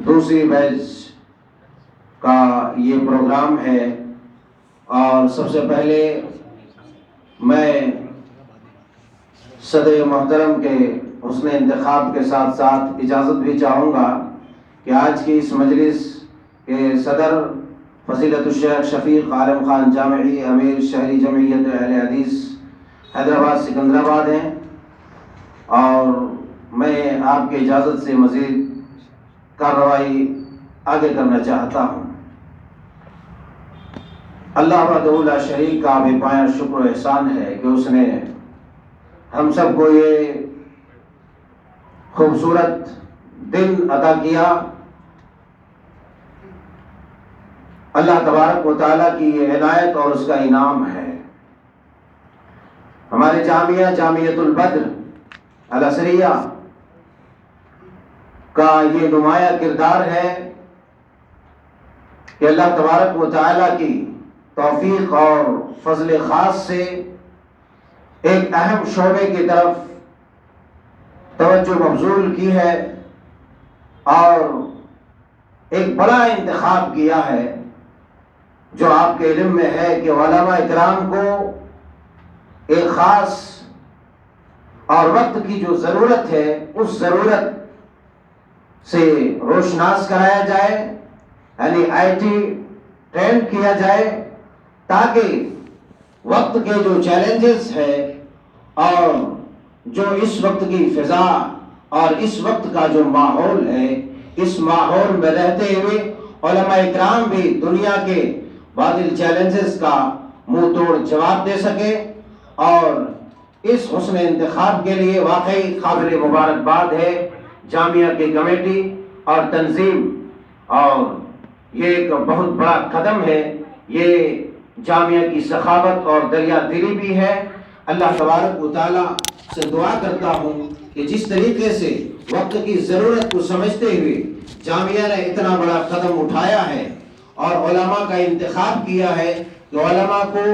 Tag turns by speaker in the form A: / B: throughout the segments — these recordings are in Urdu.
A: دوسری بیچ کا یہ پروگرام ہے، اور سب سے پہلے میں صدر محترم کے حسن انتخاب کے ساتھ ساتھ اجازت بھی چاہوں گا کہ آج کی اس مجلس کے صدر فضیلت الشیخ شفیق عالم خان جامعی امیر شہری جمعیت اہل حدیث حیدرآباد سکندرآباد ہیں، اور میں آپ کی اجازت سے مزید کارروائی آگے کرنا چاہتا ہوں۔ اللہ وحدہ لا شریک کا بے پایہ شکر و احسان ہے کہ اس نے ہم سب کو یہ خوبصورت دن عطا کیا۔ اللہ تبارک و تعالیٰ کی یہ عنایت اور اس کا انعام ہے۔ ہمارے جامعہ جامعۃ البدر الازہریہ کا یہ نمایاں کردار ہے کہ اللہ تبارک و تعالیٰ کی توفیق اور فضل خاص سے ایک اہم شعبے کی طرف توجہ مبذول کی ہے اور ایک بڑا انتخاب کیا ہے، جو آپ کے علم میں ہے کہ علماء اکرام کو ایک خاص اور وقت کی جو ضرورت ہے اس ضرورت سے روشناس کرایا جائے، یعنی آئی ٹی ٹرینڈ کیا جائے، تاکہ وقت کے جو چیلنجز ہے اور جو اس وقت کی فضا اور اس وقت کا جو ماحول ہے، اس ماحول میں رہتے ہوئے علماء اکرام بھی دنیا کے باطل چیلنجز کا منہ توڑ جواب دے سکے۔ اور اس حسن انتخاب کے لیے واقعی قابل مبارکباد ہے جامعہ کی کمیٹی اور تنظیم، اور یہ ایک بہت بڑا قدم ہے، یہ جامعہ کی سخاوت اور دریا دلی بھی ہے۔ اللہ تبارک و تعالیٰ سے دعا کرتا ہوں کہ جس طریقے سے وقت کی ضرورت کو سمجھتے ہوئے جامعہ نے اتنا بڑا قدم اٹھایا ہے اور علماء کا انتخاب کیا ہے کہ علماء کو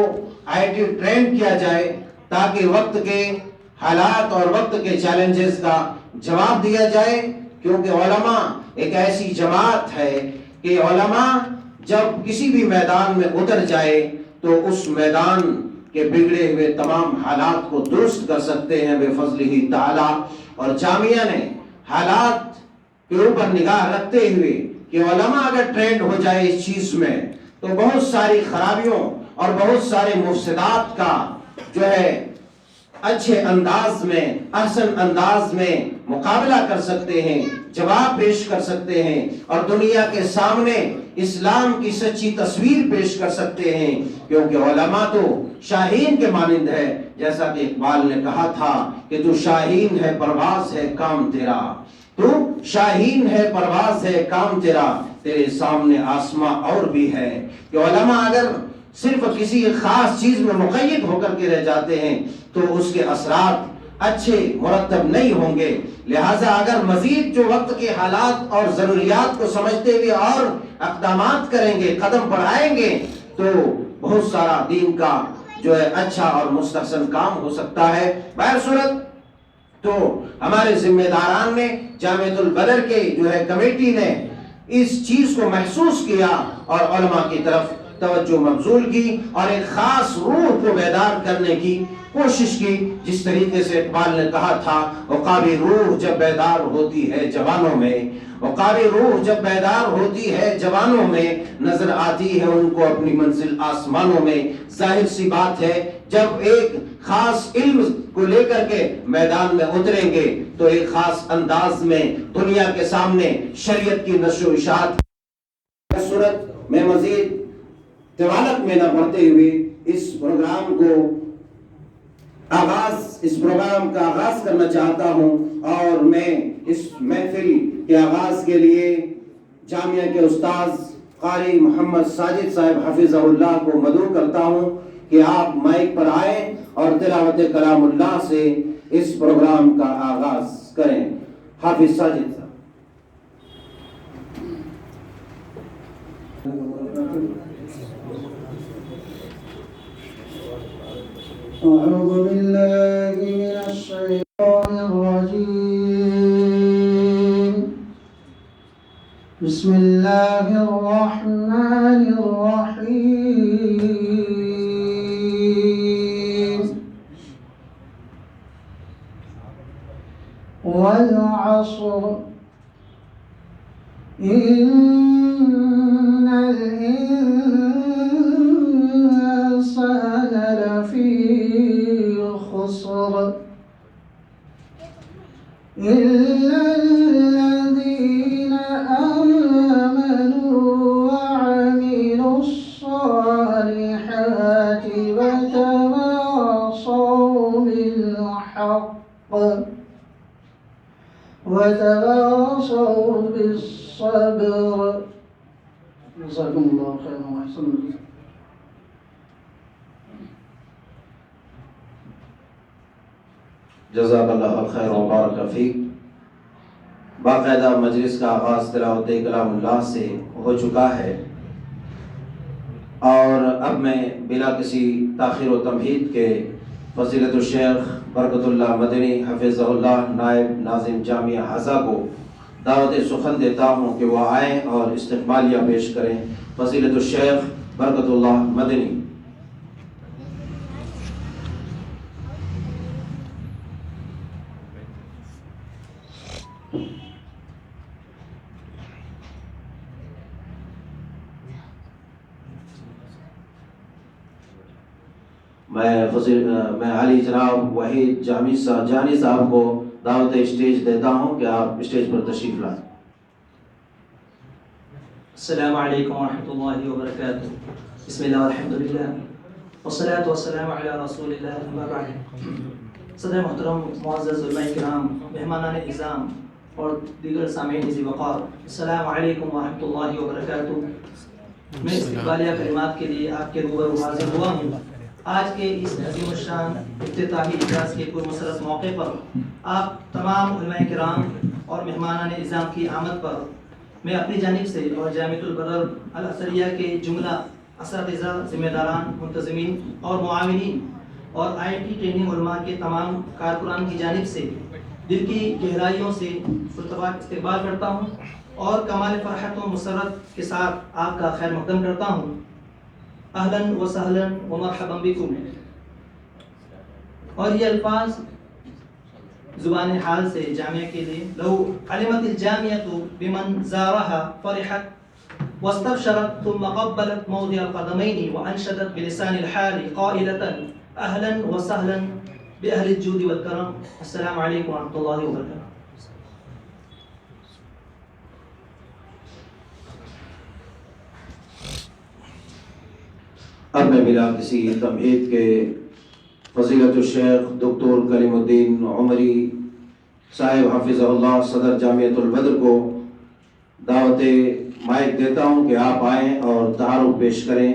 A: آئی ٹی ٹرین کیا جائے، تاکہ وقت کے حالات اور وقت کے چیلنجز کا جواب دیا جائے، کیونکہ علماء ایک ایسی جماعت ہے کہ علماء جب کسی بھی میدان میں اتر جائے تو اس میدان کے بگڑے ہوئے تمام حالات کو درست کر سکتے ہیں بفضلہ تعالی۔ اور جامعہ نے حالات کے اوپر نگاہ رکھتے ہوئے کہ علماء اگر ٹرینڈ ہو جائے اس چیز میں تو بہت ساری خرابیوں اور بہت سارے مفسدات کا جو ہے اچھے انداز میں، احسن انداز میں مقابلہ کر سکتے ہیں، جواب پیش کر سکتے ہیں، اور دنیا کے سامنے اسلام کی سچی تصویر پیش کر سکتے ہیں، کیونکہ علماء تو شاہین کے مانند ہے، جیسا کہ اقبال نے کہا تھا کہ تو شاہین ہے پرواز ہے کام تیرا، تو شاہین ہے پرواز ہے کام تیرا، تیرے سامنے آسماں اور بھی ہے۔ کہ علماء اگر صرف کسی خاص چیز میں مقید ہو کر کے رہ جاتے ہیں تو اس کے اثرات اچھے مرتب نہیں ہوں گے۔ لہٰذا اگر مزید جو وقت کے حالات اور ضروریات کو سمجھتے ہوئے اور اقدامات کریں گے، قدم بڑھائیں گے، تو بہت سارا دین کا جو ہے اچھا اور مستحسن کام ہو سکتا ہے۔ بہر صورت تو ہمارے ذمہ داران نے، جامعۃ البدر کے جو ہے کمیٹی نے اس چیز کو محسوس کیا اور علماء کی طرف توجہ مبذول کی اور ایک خاص روح کو بیدار کرنے کی کوشش کی، جس طریقے سے اقبال نے کہا تھا عقابی روح جب بیدار ہوتی ہے جوانوں میں، عقابی روح جب بیدار ہوتی ہے جوانوں میں، نظر آتی ہے ان کو اپنی منزل آسمانوں میں۔ ظاہر سی بات ہے جب ایک خاص علم کو لے کر کے میدان میں اتریں گے تو ایک خاص انداز میں دنیا کے سامنے شریعت کی نشر و اشاعت صورت میں مزید طوالت میں نہ بڑھتے ہوئے اس پروگرام کا آغاز کرنا چاہتا ہوں، اور میں اس محفل کے آغاز کے لیے جامعہ کے استاذ قاری محمد ساجد صاحب حفظہ اللہ کو مدعو کرتا ہوں کہ آپ مائک پر آئیں اور تلاوت کلام اللہ سے اس پروگرام کا آغاز کریں۔ حافظ ساجد صاحب۔
B: أعوذ بالله من الشيطان الرجيم بسم الله الرحمن الرحيم والعصر إن الإنسان لفي خسر إلا الذين آمنوا وعملوا الصالحات وتواصوا بالحق وتواصوا بالصبر. جزاكم الله خيرا وأحسن الجزاء.
A: جزاک اللہ خیر و بارک فیک. باقاعدہ مجلس کا آغاز تلاوت کلام اللہ سے ہو چکا ہے، اور اب میں بلا کسی تاخیر و تمہید کے فضیلت الشیخ برکت اللہ مدنی حفظہ اللہ نائب ناظم جامعہ حضا کو دعوت سخن دیتا ہوں کہ وہ آئیں اور استقبالیہ پیش کریں. فضیلت الشیخ برکت اللہ مدنی. میں علی جناب وحید جانی صاحب کو دعوت اسٹیج دیتا ہوں کہ آپ اسٹیج پر تشریف لائیں.
C: السلام علیکم ورحمۃ اللہ وبرکاتہ. بسم اللہ والحمد للہ والصلاة والسلام علی رسول اللہ اما بعد. صدر محترم معزز علماء کرام، مہمانان اعظام اور دیگر سامعین ذی وقار، السلام علیکم ورحمۃ اللہ وبرکاتہ. میں استقبالیہ کلمات کے لیے آپ کے روبرو حاضر ہوا ہوں. آج کے اس عظیم الشان افتتاحی اجلاس کے پرمسرت موقع پر آپ تمام علماء کرام اور مہمانان اعظام کی آمد پر میں اپنی جانب سے اور جامعۃ البدر الازہریہ کے جملہ اساتذہ، ذمہ داران، منتظمین اور معاونین اور IIT ٹریننگ علماء کے تمام کارکنان کی جانب سے دل کی گہرائیوں سے پرتپاک استقبال کرتا ہوں اور کمال فرحت و مسرت کے ساتھ آپ کا خیر مقدم کرتا ہوں. اہلاً و سہلاً و مرحباً بکم. اور یہ الفاظ زبان حال سے جامعہ کے لیے: لو علمت الجامعۃ بمن زارها فرحت واستبشرت ثم قبلت موضع القدمین وانشدت بلسان الحال قائلة اہلاً و سہلاً باہل الجود والکرم. السلام علیکم ورحمۃ اللہ وبرکاتہ.
A: اب میں بلا کسی تمہید کے فضیلت الشیخ دکتور کلیم الدین عمری صاحب حفظہ اللہ صدر جامعۃ البدر کو دعوت مائک دیتا ہوں کہ آپ آئیں اور تعارف پیش کریں.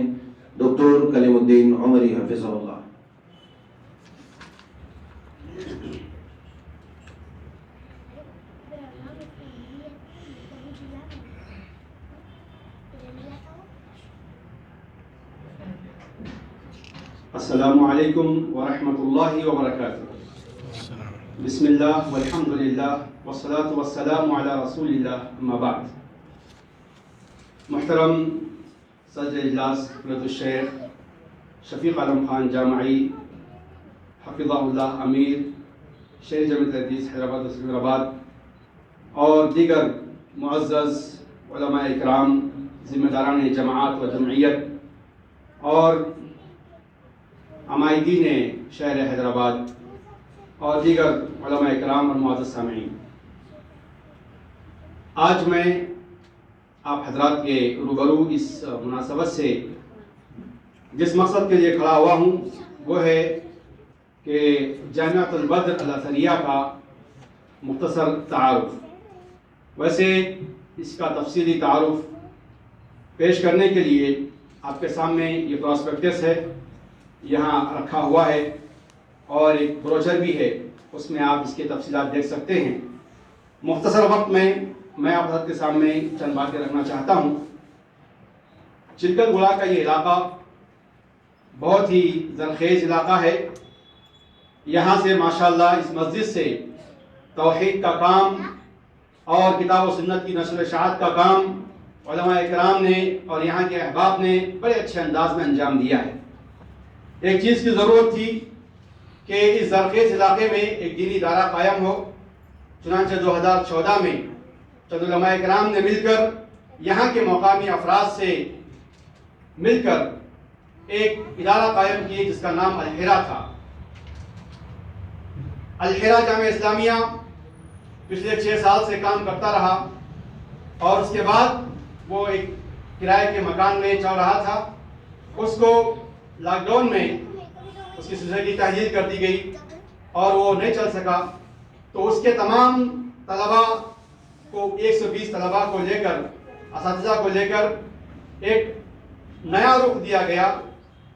A: دکتور کلیم الدین عمری حفظہ اللہ.
D: السلام علیکم ورحمۃ اللہ وبرکاتہ. بسم اللہ والحمد للہ والصلاة والسلام علی رسول اللہ اما بعد. محترم صدر اجلاس فضیلت الشیخ شفیق عالم خان جامعی حفظہ اللہ امیر شیخ جامعۃ الحدیث حیدرآباد و سکندرآباد اور دیگر معزز علماء اکرام، ذمہ داران جماعت و جمعیت اور عمائدین شہر حیدرآباد اور دیگر علماء اکرام اور معزز سامعین، آج میں آپ حضرات کے روبرو اس مناسبت سے جس مقصد کے لیے کھڑا ہوا ہوں وہ ہے کہ جامعۃ البدر الازہریہ کا مختصر تعارف. ویسے اس کا تفصیلی تعارف پیش کرنے کے لیے آپ کے سامنے یہ پراسپیکٹس ہے یہاں رکھا ہوا ہے اور ایک بروشر بھی ہے، اس میں آپ اس کی تفصیلات دیکھ سکتے ہیں. مختصر وقت میں آپ حضرت کے سامنے چند باتیں رکھنا چاہتا ہوں. چلکت گڑا کا یہ علاقہ بہت ہی زرخیز علاقہ ہے. یہاں سے ماشاءاللہ اس مسجد سے توحید کا کام اور کتاب و سنت کی نشر و اشاعت کا کام علماء اکرام نے اور یہاں کے احباب نے بڑے اچھے انداز میں انجام دیا ہے۔ ایک چیز کی ضرورت تھی کہ اس زرخیز علاقے میں ایک دینی ادارہ قائم ہو، چنانچہ 2014 میں چند علماء اکرام نے مل کر یہاں کے مقامی افراد سے مل کر ایک ادارہ قائم کیے جس کا نام الحرا تھا۔ الحرا جامعہ اسلامیہ پچھلے 6 سال سے کام کرتا رہا اور اس کے بعد وہ ایک کرائے کے مکان میں چل رہا تھا۔ اس کو لاک ڈاؤن میں اس کی سوسائٹی تحلیل کر دی گئی اور وہ نہیں چل سکا، تو اس کے تمام طلباء کو 120 طلباء کو لے کر، اساتذہ کو لے کر ایک نیا رخ دیا گیا،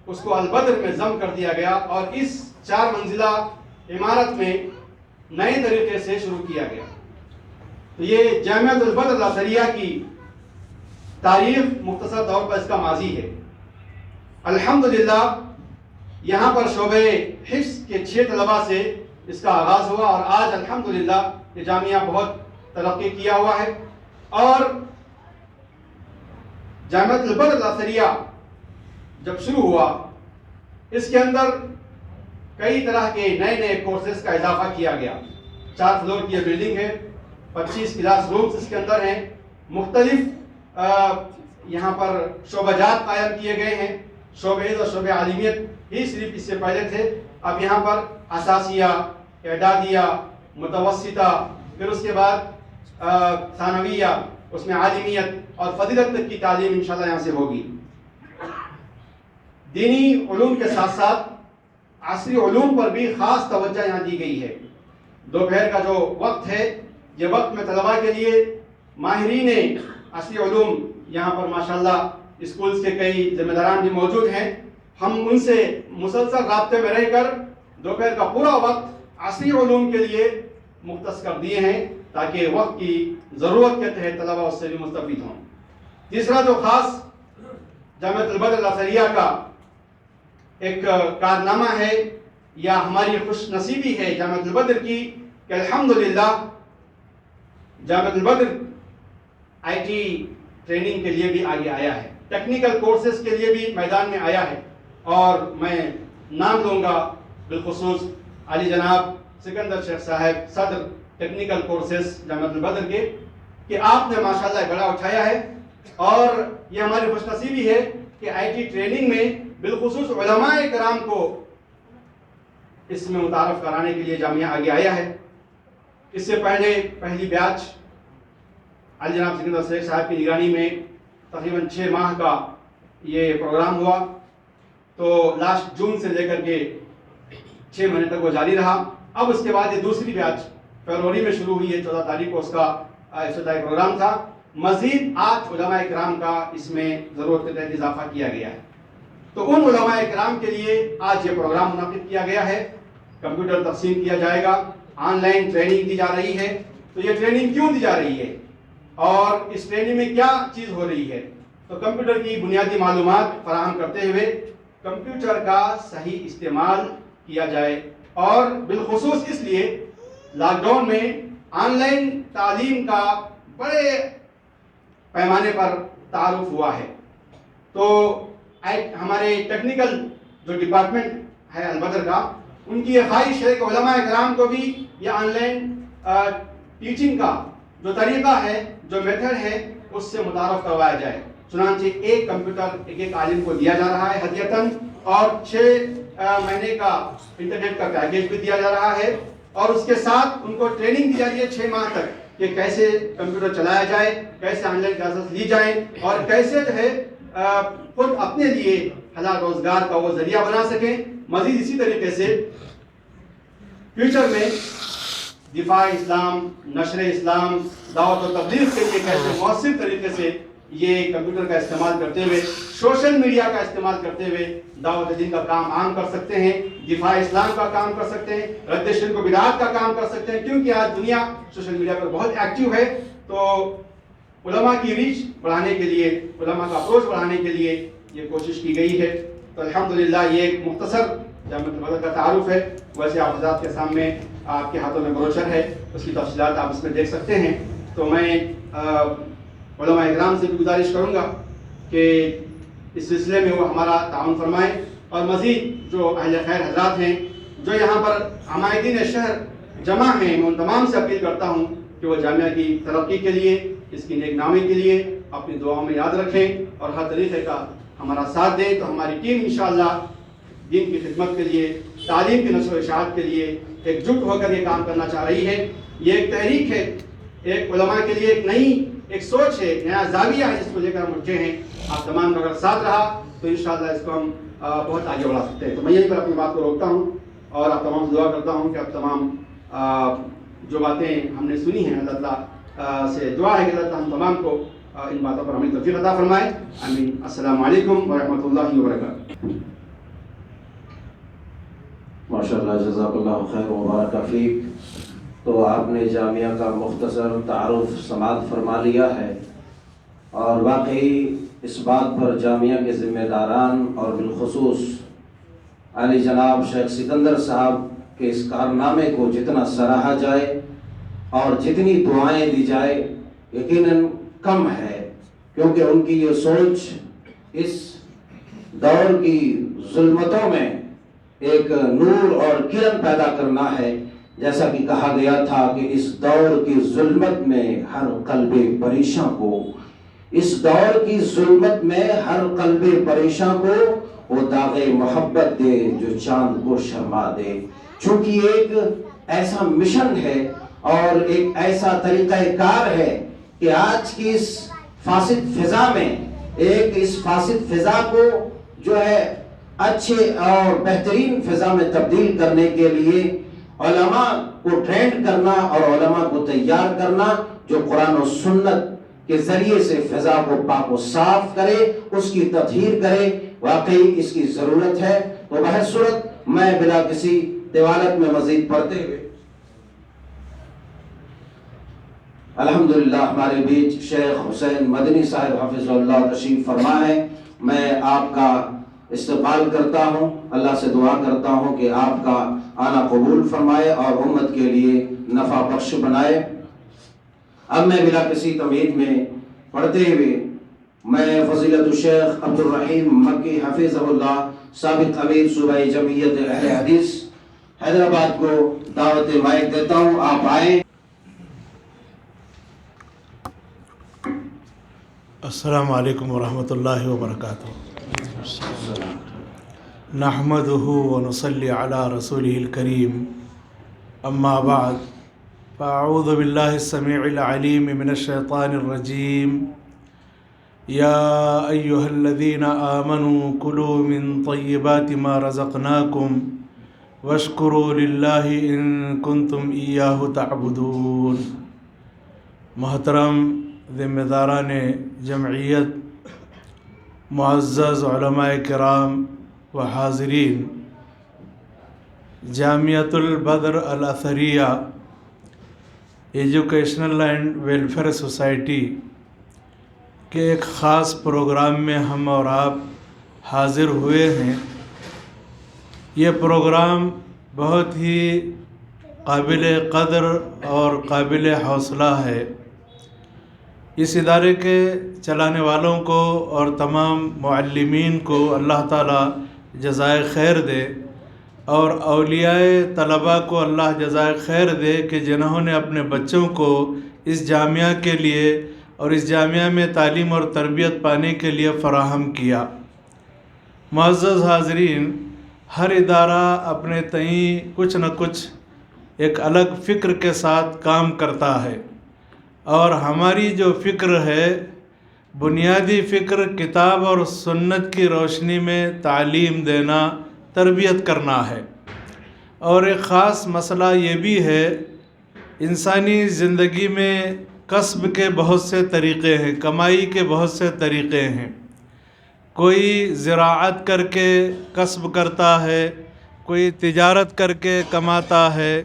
D: اس کو البدر میں ضم کر دیا گیا اور اس 4 منزلہ عمارت میں نئے طریقے سے شروع کیا گیا۔ تو یہ جامعۃ البدر الاثریہ کی تاریخ مختصر طور پر اس کا ماضی ہے۔ الحمدللہ یہاں پر شعبہ حفظ کے 6 طلباء سے اس کا آغاز ہوا اور آج الحمدللہ یہ جامعہ بہت ترقی کیا ہوا ہے۔ اور جامعۃ البدر الاثریہ جب شروع ہوا، اس کے اندر کئی طرح کے نئے کورسز کا اضافہ کیا گیا۔ 4 فلور کی یہ بلڈنگ ہے، 25 کلاس رومز اس کے اندر ہیں، مختلف یہاں پر شعبہ جات قائم کیے گئے ہیں۔ شعبہ اور شعبہ عالمیت ہی صرف اس سے پہلے تھے، اب یہاں پر اساسیہ، اعدادیہ، متوسطہ، پھر اس کے بعد ثانویہ، اس میں عالمیت اور فضیلت تک کی تعلیم انشاءاللہ یہاں سے ہوگی۔ دینی علوم کے ساتھ ساتھ عصری علوم پر بھی خاص توجہ یہاں دی گئی ہے۔ دوپہر کا جو وقت ہے، یہ وقت میں طلباء کے لیے ماہرین عصری علوم یہاں پر ماشاءاللہ اسکولز کے کئی ذمہ داران بھی موجود ہیں۔ ہم ان سے مسلسل رابطے میں رہ کر دوپہر کا پورا وقت عصری علوم کے لیے مختص کر دیے ہیں تاکہ وقت کی ضرورت کے تحت طلباء اس سے بھی مستفید ہوں۔ تیسرا جو خاص جامعۃ البدر الاثریہ کا ایک کارنامہ ہے یا ہماری خوش نصیبی ہے جامعۃ البدر کی کہ الحمدللہ جامعۃ البدر آئی ٹی ٹریننگ کے لیے بھی آگے آیا ہے، ٹیکنیکل کورسز کے لیے بھی میدان میں آیا ہے۔ اور میں نام لوں گا بالخصوص علی جناب سکندر شیخ صاحب، صدر ٹیکنیکل کورسز جامعۃ البدر کے، کہ آپ نے ماشاءاللہ بڑا اٹھایا ہے۔ اور یہ ہماری خوش نصیبی ہے کہ آئی ٹی ٹریننگ میں بالخصوص علماء کرام کو اس میں متعارف کرانے کے لیے جامعہ آگے آیا ہے۔ اس سے پہلے پہلی بیچ علی جناب سکندر شیخ صاحب کی نگرانی میں تقریباً 6 ماہ کا یہ پروگرام ہوا، تو لاسٹ جون سے لے کر کے 6 مہینے تک وہ جاری رہا۔ اب اس کے بعد یہ دوسری بیچ فروری میں شروع ہوئی ہے، 14 تاریخ کو اس کا افتتاحی پروگرام تھا۔ مزید 8 علماء کرام کا اس میں ضرورت کے تحت اضافہ کیا گیا ہے۔ تو ان علماء کرام کے لیے آج یہ پروگرام منعقد کیا گیا ہے۔ کمپیوٹر تقسیم کیا جائے گا، آن لائن ٹریننگ دی جا رہی ہے۔ تو یہ ٹریننگ کیوں دی جا رہی ہے اور اس ٹریننگ میں کیا چیز ہو رہی ہے؟ تو کمپیوٹر کی بنیادی معلومات فراہم کرتے ہوئے کمپیوٹر کا صحیح استعمال کیا جائے، اور بالخصوص اس لیے لاک ڈاؤن میں آن لائن تعلیم کا بڑے پیمانے پر تعارف ہوا ہے۔ تو ہمارے ٹیکنیکل جو ڈپارٹمنٹ ہے البدر کا، ان کی یہ خواہش ہے کہ علماء کرام کو بھی یہ آن لائن ٹیچنگ کا جو طریقہ ہے، جو میتھڈ ہے، اس سے متعارف کروایا جائے۔ چنانچہ ایک کمپیوٹر ایک عالم کو دیا جا رہا ہے ہدیتاً، اور 6 مہینے کا انٹرنیٹ کا پیکیج بھی دیا جا رہا ہے، اور اس کے ساتھ ان کو ٹریننگ دی جا رہی ہے 6 ماہ تک کہ کیسے کمپیوٹر چلایا جائے، کیسے آن لائن کلاسز لی جائیں، اور کیسے جو ہے خود اپنے لیے حلال روزگار کا وہ ذریعہ بنا سکیں۔ مزید اسی طریقے سے فیوچر میں دفاع اسلام، نشر اسلام، دعوت و تبلیغ کے لیے کیسے مؤثر طریقے سے یہ کمپیوٹر کا استعمال کرتے ہوئے، سوشل میڈیا کا استعمال کرتے ہوئے دعوت دین کا کام عام کر سکتے ہیں، دفاع اسلام کا کام کر سکتے ہیں، رد شرک و بدعات کا کام کر سکتے ہیں، کیونکہ آج دنیا سوشل میڈیا پر بہت ایکٹیو ہے۔ تو علماء کی ریچ بڑھانے کے لیے، علماء کا اپروچ بڑھانے کے لیے یہ کوشش کی گئی ہے۔ تو الحمدللہ یہ ایک مختصر جامعۃ البدر کا تعارف ہے۔ ویسے آپ حضرات کے سامنے آپ کے ہاتھوں میں بروشر ہے، اس کی تفصیلات آپ اس میں دیکھ سکتے ہیں۔ تو میں علماء اکرام سے بھی گزارش کروں گا کہ اس سلسلے میں وہ ہمارا تعاون فرمائیں، اور مزید جو اہل خیر حضرات ہیں جو یہاں پر عمائدین شہر جمع ہیں، میں ان تمام سے اپیل کرتا ہوں کہ وہ جامعہ کی ترقی کے لیے، اس کی نیک نامی کے لیے اپنی دعاؤں میں یاد رکھیں اور ہر طریقے کا ہمارا ساتھ دیں. تو ہماری ٹیم انشاءاللہ دین کی خدمت کے لیے، تعلیم کی نشر و اشاعت کے لیے ایک جٹ ہو کر یہ کام کرنا چاہ رہی ہے. یہ ایک تحریک ہے، ایک علماء کے لیے ایک نئی ایک سوچ ہے، ایک نیا زاویہ ہے جس کو لے کر ہم اٹھے ہیں. آپ تمام کا اگر ساتھ رہا تو انشاءاللہ اس کو ہم بہت آگے بڑھا سکتے ہیں. تو میں یہیں پر اپنی بات کو روکتا ہوں اور آپ تمام سے دعا کرتا ہوں کہ آپ تمام جو باتیں ہم نے سنی ہیں، اللہ تعالیٰ سے دعا ہے کہ اللہ تعالیٰ ہم تمام کو ان باتوں پر عمل توفیق عطا فرمائے. آمین. السلام علیکم ورحمۃ اللہ وبرکاتہ.
A: ماشاءاللہ، جزاک اللہ خیر و بارک فیک. تو آپ نے جامعہ کا مختصر تعارف سماعت فرما لیا ہے، اور واقعی اس بات پر جامعہ کے ذمہ داران اور بالخصوص علی جناب شیخ سکندر صاحب کے اس کارنامے کو جتنا سراہا جائے اور جتنی دعائیں دی جائے یقیناً کم ہے، کیونکہ ان کی یہ سوچ اس دور کی ظلمتوں میں ایک نور اور کرن پیدا کرنا ہے. جیسا کہ کہا گیا تھا کہ اس دور کی ظلمت میں ہر قلب پریشاں کو، اس دور کی ظلمت میں ہر قلب پریشاں کو وہ داغ محبت دے جو چاند کو شرما دے. چونکہ ایک ایسا مشن ہے اور ایک ایسا طریقہ کار ہے کہ آج کی اس فاسد فضا میں ایک اس فاسد فضا کو جو ہے اچھے اور بہترین فضا میں تبدیل کرنے کے لیے علماء کو ٹرینڈ کرنا اور علماء کو تیار کرنا جو قرآن و سنت کے ذریعے سے فضا کو پاک و صاف کرے، اس کی تطہیر کرے، واقعی اس کی ضرورت ہے. تو بہرصورت میں بلا کسی طوالت میں مزید پڑھتے ہوئے الحمدللہ ہمارے بیچ شیخ حسین مدنی صاحب حفظ اللہ تشریف فرما ہے. میں آپ کا استقبال کرتا ہوں، اللہ سے دعا کرتا ہوں کہ آپ کا آنا قبول فرمائے اور امت کے لیے نفع بخش بنائے. اب میں بلا کسی تمہید میں پڑھتے ہوئے میں فضیلت الشیخ عبد الرحیم مکی حفظہ اللہ سابق امیر صوبہ جمعیت اہل حدیث حیدرآباد کو دعوت مائک دیتا ہوں. آپ آئیں.
E: السلام علیکم ورحمۃ اللہ وبرکاتہ. نحمده ونصلي على رسوله الكريم. اما بعد فاعوذ بالله السميع العليم من الشيطان الرجيم. يا ايها الذين آمنوا كلوا من طيبات ما رزقناكم واشكروا لله ان كنتم اياه تعبدون. محترم ذمہ داران جمعیت، معزز علماء کرام و حاضرین، جامعۃ البدر الاثریہ ایجوکیشنل اینڈ ویلفیئر سوسائٹی کے ایک خاص پروگرام میں ہم اور آپ حاضر ہوئے ہیں. یہ پروگرام بہت ہی قابل قدر اور قابل حوصلہ ہے. اس ادارے کے چلانے والوں کو اور تمام معلمین کو اللہ تعالیٰ جزائے خیر دے، اور اولیاء طلباء کو اللہ جزائے خیر دے کہ جنہوں نے اپنے بچوں کو اس جامعہ کے لیے اور اس جامعہ میں تعلیم اور تربیت پانے کے لیے فراہم کیا. معزز حاضرین، ہر ادارہ اپنے تئیں کچھ نہ کچھ ایک الگ فکر کے ساتھ کام کرتا ہے، اور ہماری جو فکر ہے، بنیادی فکر کتاب اور سنت کی روشنی میں تعلیم دینا، تربیت کرنا ہے. اور ایک خاص مسئلہ یہ بھی ہے، انسانی زندگی میں کسب کے بہت سے طریقے ہیں، کمائی کے بہت سے طریقے ہیں. کوئی زراعت کر کے کسب کرتا ہے، کوئی تجارت کر کے کماتا ہے.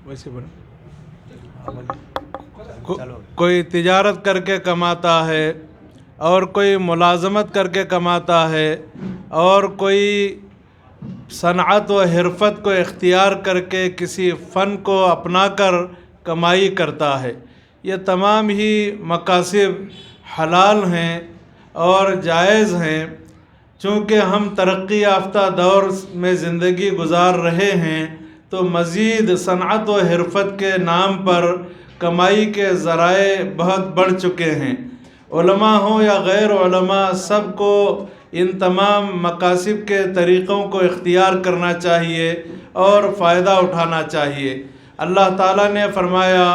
E: ویسے کوئی تجارت کر کے کماتا ہے، اور کوئی ملازمت کر کے کماتا ہے اور کوئی صنعت و حرفت کو اختیار کر کے کسی فن کو اپنا کر کمائی کرتا ہے، یہ تمام ہی مکاسب حلال ہیں اور جائز ہیں۔ چونکہ ہم ترقی یافتہ دور میں زندگی گزار رہے ہیں تو مزید صنعت و حرفت کے نام پر کمائی کے ذرائع بہت بڑھ چکے ہیں۔ علماء ہوں یا غیر علماء، سب کو ان تمام مقاصد کے طریقوں کو اختیار کرنا چاہیے اور فائدہ اٹھانا چاہیے۔ اللہ تعالیٰ نے فرمایا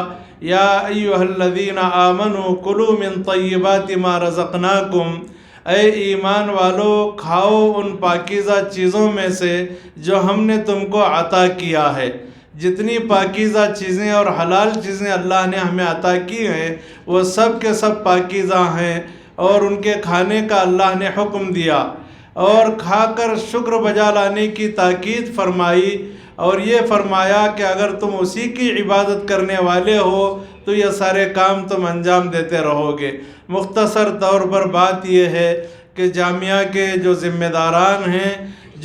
E: یا ایھا الذین آمنوا کلوا من طیبات ما رزقناکم، اے ایمان والو کھاؤ ان پاکیزہ چیزوں میں سے جو ہم نے تم کو عطا کیا ہے۔ جتنی پاکیزہ چیزیں اور حلال چیزیں اللہ نے ہمیں عطا کی ہیں وہ سب کے سب پاکیزہ ہیں، اور ان کے کھانے کا اللہ نے حکم دیا اور کھا کر شکر بجا لانے کی تاکید فرمائی، اور یہ فرمایا کہ اگر تم اسی کی عبادت کرنے والے ہو تو یہ سارے کام تم انجام دیتے رہو گے۔ مختصر طور پر بات یہ ہے کہ جامعہ کے جو ذمہ داران ہیں،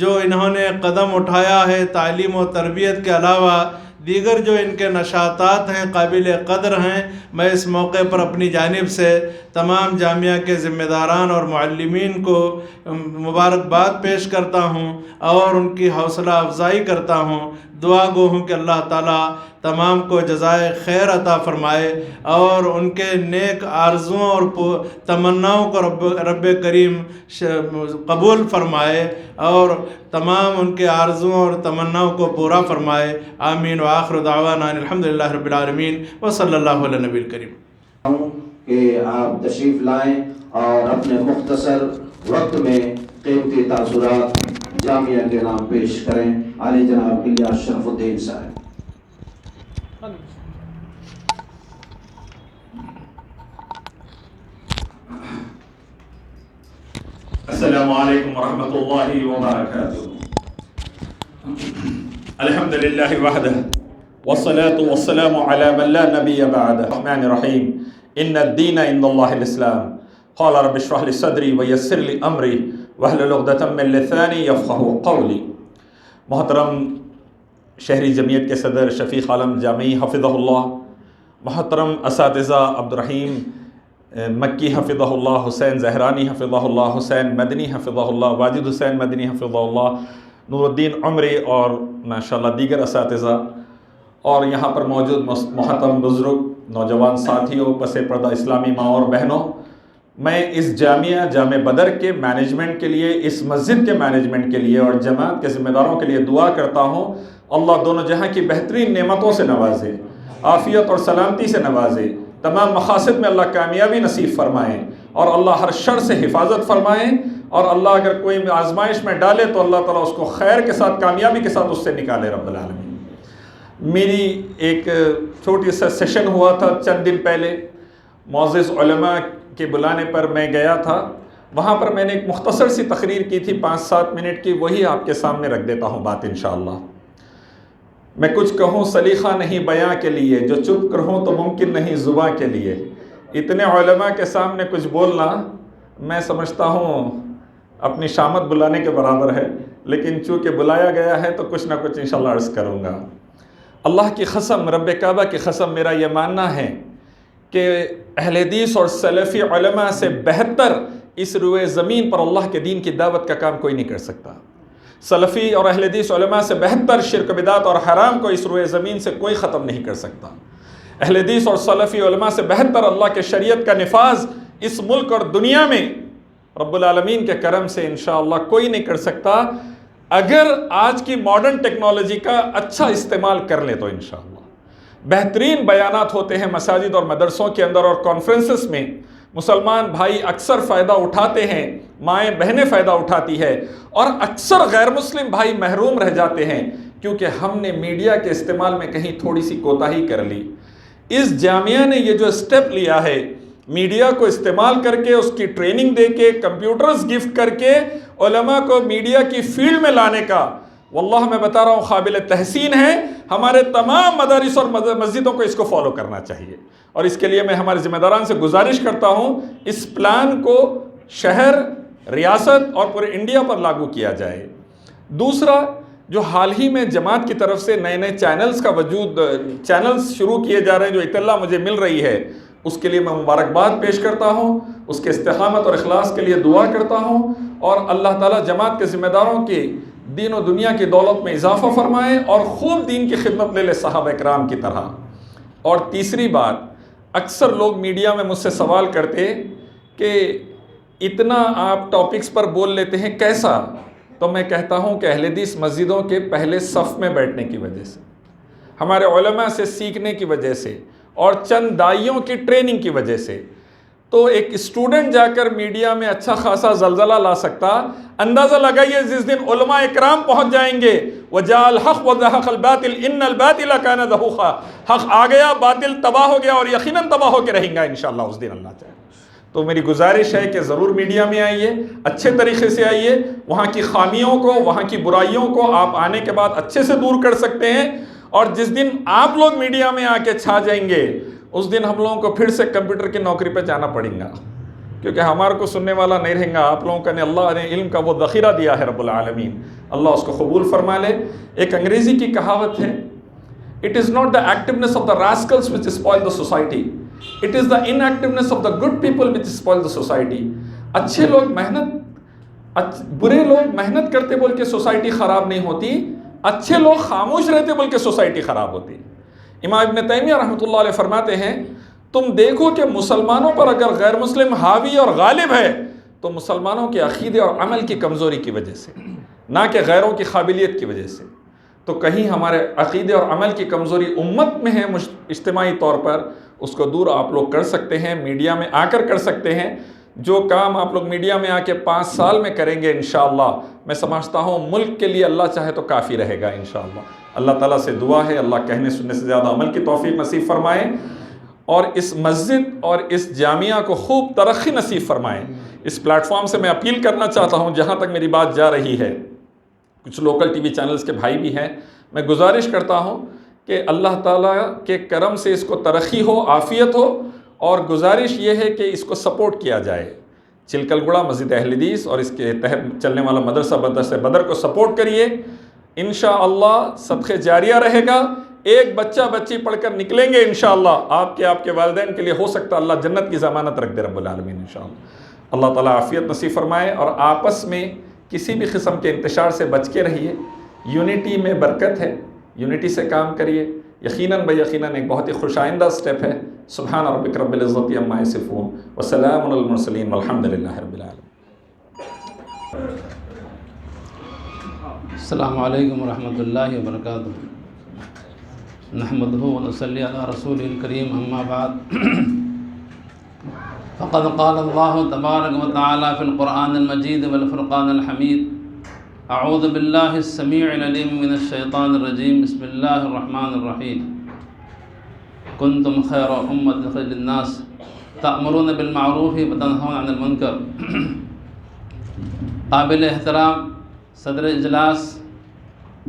E: جو انہوں نے قدم اٹھایا ہے تعلیم و تربیت کے علاوہ دیگر جو ان کے نشاطات ہیں قابل قدر ہیں، میں اس موقع پر اپنی جانب سے تمام جامعہ کے ذمہ داران اور معلمین کو مبارکباد پیش کرتا ہوں اور ان کی حوصلہ افزائی کرتا ہوں۔ دعا گو ہوں کہ اللہ تعالیٰ تمام کو جزائے خیر عطا فرمائے اور ان کے نیک آرزوؤں اور تمناؤں کو رب کریم قبول فرمائے اور تمام ان کے آرزوؤں اور تمناؤں کو پورا فرمائے۔ آمین وآخر دعوانا الحمدللہ رب العالمین وصلی اللہ علی نبی الکریم۔
A: کہ آپ تشریف لائیں اور اپنے مختصر وقت میں قیمتی تاثرات جامعہ کے نام پیش کریں۔ عالی جناب الیاس شرف الدین صاحب۔
F: السلام علیکم ورحمۃ اللہ وبرکاتہ۔ الحمد للہ وحدہ والصلاة والسلام علی من لا نبی بعدہ۔ الرحمن الرحیم۔ ان الدین عند اللہ الاسلام۔ قال رب اشرح لي صدری ویسر لي امری واحلل عقدۃ من لسانی یفقہوا قولی۔ محترم شہری جمعیت کے صدر شفیق عالم جامعی حفظہ اللہ، محترم اساتذہ عبدالرحیم مکی حفظہ اللہ، حسین زہرانی حفظہ اللہ، حسین مدنی حفظہ اللہ، واجد حسین مدنی حفظہ اللہ، نور الدین عمری اور ماشاءاللہ دیگر اساتذہ، اور یہاں پر موجود محترم بزرگ، نوجوان ساتھیوں، پس پردہ اسلامی ماں اور بہنوں، میں اس جامع بدر کے مینجمنٹ کے لیے، اس مسجد کے مینجمنٹ کے لیے اور جماعت کے ذمہ داروں کے لیے دعا کرتا ہوں اللہ دونوں جہاں کی بہترین نعمتوں سے نوازے، عافیت اور سلامتی سے نوازے، تمام مقاصد میں اللہ کامیابی نصیب فرمائیں اور اللہ ہر شر سے حفاظت فرمائیں، اور اللہ اگر کوئی آزمائش میں ڈالے تو اللہ تعالیٰ اس کو خیر کے ساتھ، کامیابی کے ساتھ اس سے نکالے رب العالمین۔ میری ایک چھوٹی سا سیشن ہوا تھا چند دن پہلے، معزز علماء کے بلانے پر میں گیا تھا، وہاں پر میں نے ایک مختصر سی تقریر کی تھی 5-7 منٹ کی، وہی آپ کے سامنے رکھ دیتا ہوں بات انشاءاللہ۔ میں کچھ کہوں سلیقہ نہیں بیاں کے لیے، جو چپ کروں تو ممکن نہیں زباں کے لیے۔ اتنے علماء کے سامنے کچھ بولنا میں سمجھتا ہوں اپنی شامت بلانے کے برابر ہے، لیکن چونکہ بلایا گیا ہے تو کچھ نہ کچھ انشاءاللہ عرض کروں گا۔ اللہ کی قسم، رب کعبہ کی قسم، میرا یہ ماننا ہے کہ اہل حدیث اور سلفی علماء سے بہتر اس روئے زمین پر اللہ کے دین کی دعوت کا کام کوئی نہیں کر سکتا۔ سلفی اور اہل حدیث علماء سے بہتر شرک بدعت اور حرام کو اس روئے زمین سے کوئی ختم نہیں کر سکتا۔ اہل حدیث اور سلفی علماء سے بہتر اللہ کے شریعت کا نفاذ اس ملک اور دنیا میں رب العالمین کے کرم سے انشاءاللہ کوئی نہیں کر سکتا، اگر آج کی ماڈرن ٹیکنالوجی کا اچھا استعمال کر لے تو انشاءاللہ۔ بہترین بیانات ہوتے ہیں مساجد اور مدرسوں کے اندر اور کانفرنسز میں، مسلمان بھائی اکثر فائدہ اٹھاتے ہیں، مائیں بہنیں فائدہ اٹھاتی ہے، اور اکثر غیر مسلم بھائی محروم رہ جاتے ہیں کیونکہ ہم نے میڈیا کے استعمال میں کہیں تھوڑی سی کوتاہی کر لی۔ اس جامعہ نے یہ جو اسٹیپ لیا ہے، میڈیا کو استعمال کر کے، اس کی ٹریننگ دے کے، کمپیوٹرز گفٹ کر کے علماء کو میڈیا کی فیلڈ میں لانے کا، واللہ میں بتا رہا ہوں قابل تحسین ہے۔ ہمارے تمام مدارس اور مسجدوں کو اس کو فالو کرنا چاہیے، اور اس کے لیے میں ہمارے ذمہ داران سے گزارش کرتا ہوں اس پلان کو شہر، ریاست اور پورے انڈیا پر لاگو کیا جائے۔ دوسرا، جو حال ہی میں جماعت کی طرف سے نئے نئے چینلز شروع کیے جا رہے ہیں، جو اطلاع مجھے مل رہی ہے، اس کے لیے میں مبارکباد پیش کرتا ہوں، اس کے استقامت اور اخلاص کے لیے دعا کرتا ہوں، اور اللہ تعالیٰ جماعت کے ذمہ داروں کی دین و دنیا کی دولت میں اضافہ فرمائے اور خوب دین کی خدمت لے لے صحابہ کرام کی طرح۔ اور تیسری بات، اکثر لوگ میڈیا میں مجھ سے سوال کرتے کہ اتنا آپ ٹاپکس پر بول لیتے ہیں کیسا؟ تو میں کہتا ہوں کہ اہل حدیث مسجدوں کے پہلے صف میں بیٹھنے کی وجہ سے، ہمارے علماء سے سیکھنے کی وجہ سے، اور چند داعیوں کی ٹریننگ کی وجہ سے۔ تو ایک اسٹوڈنٹ جا کر میڈیا میں اچھا خاصا زلزلہ لا سکتا، اندازہ لگائیے جس دن علماء اکرام پہنچ جائیں گے وَجَاءَ الْحَقُّ وَزَهَقَ الْبَاطِلُ إِنَّ الْبَاطِلَ كَانَ زَهُوقًا، حق آ گیا، باطل تباہ ہو گیا، اور یقیناً تباہ ہو کے رہیں گا انشاءاللہ اس دن اللہ چاہے۔ تو میری گزارش ہے کہ ضرور میڈیا میں آئیے، اچھے طریقے سے آئیے، وہاں کی خامیوں کو، وہاں کی برائیوں کو آپ آنے کے بعد اچھے سے دور کر سکتے ہیں، اور جس دن آپ لوگ میڈیا میں آ کے چھا جائیں گے اس دن ہم لوگوں کو پھر سے کمپیوٹر کی نوکری پہ جانا پڑے گا، کیونکہ ہمارے کو سننے والا نہیں رہیں گا۔ آپ لوگوں کا اللہ نے علم کا وہ ذخیرہ دیا ہے رب العالمین، اللہ اس کو قبول فرما لے۔ ایک انگریزی کی کہاوت ہے، "It is not the activeness of the rascals which spoil the society, it is the inactiveness of the good people which spoil the society." اچھے لوگ برے لوگ محنت کرتے بول کے سوسائٹی خراب نہیں ہوتی، اچھے لوگ خاموش رہتے بول کے سوسائٹی خراب ہوتی۔ امام ابن تیمیہ رحمۃ اللہ علیہ فرماتے ہیں، تم دیکھو کہ مسلمانوں پر اگر غیر مسلم حاوی اور غالب ہے تو مسلمانوں کے عقیدے اور عمل کی کمزوری کی وجہ سے، نہ کہ غیروں کی قابلیت کی وجہ سے۔ تو کہیں ہمارے عقیدے اور عمل کی کمزوری امت میں ہے اجتماعی طور پر، اس کو دور آپ لوگ کر سکتے ہیں، میڈیا میں آ کر سکتے ہیں۔ جو کام آپ لوگ میڈیا میں آ کے 5 سال میں کریں گے انشاءاللہ، میں سمجھتا ہوں ملک کے لیے اللہ چاہے تو کافی رہے گا انشاءاللہ۔ اللہ تعالیٰ سے دعا ہے اللہ کہنے سننے سے زیادہ عمل کی توفیق نصیب فرمائے، اور اس مسجد اور اس جامعہ کو خوب ترقی نصیب فرمائے۔ اس پلیٹ فارم سے میں اپیل کرنا چاہتا ہوں، جہاں تک میری بات جا رہی ہے، کچھ لوکل ٹی وی چینلز کے بھائی بھی ہیں، میں گزارش کرتا ہوں کہ اللہ تعالیٰ کے کرم سے اس کو ترقی ہو، عافیت ہو، اور گزارش یہ ہے کہ اس کو سپورٹ کیا جائے۔ چلکل گڑھا مسجد اہل حدیث اور اس کے تحت چلنے والا مدرسہ بدر کو سپورٹ کریے، انشاءاللہ صدقہ جاریہ رہے گا۔ ایک بچہ بچی پڑھ کر نکلیں گے انشاءاللہ، آپ کے والدین کے لیے ہو سکتا ہے اللہ جنت کی ضمانت رکھ دے رب العالمین انشاءاللہ۔ اللہ تعالیٰ عافیت نصیب فرمائے، اور آپس میں کسی بھی قسم کے انتشار سے بچ کے رہیے۔ یونٹی میں برکت ہے، یونٹی سے کام کریے، یقیناً یقیناً ایک بہت ہی خوش آئندہ سٹیپ ہے۔ سبحان ربک رب العزت عما یصفون وسلام علی المرسلین والحمد للہ رب العالمین۔
G: السلام علیکم ورحمۃ اللہ وبرکاتہ، نحمدہ ونصلی علی رسول الکریم، اما بعد، فقد قال اللہ تبارک و تعالی فی القرآن المجید والفرقان الحمید، اعوذ باللہ السمیع العلیم من الشیطان الرجیم، بسم اللہ الرحمن الرحیم، کنتم خیر امۃ اخرجت للناس تأمرون بالمعروف وتنہون عن المنکر۔ قابل احترام صدر اجلاس،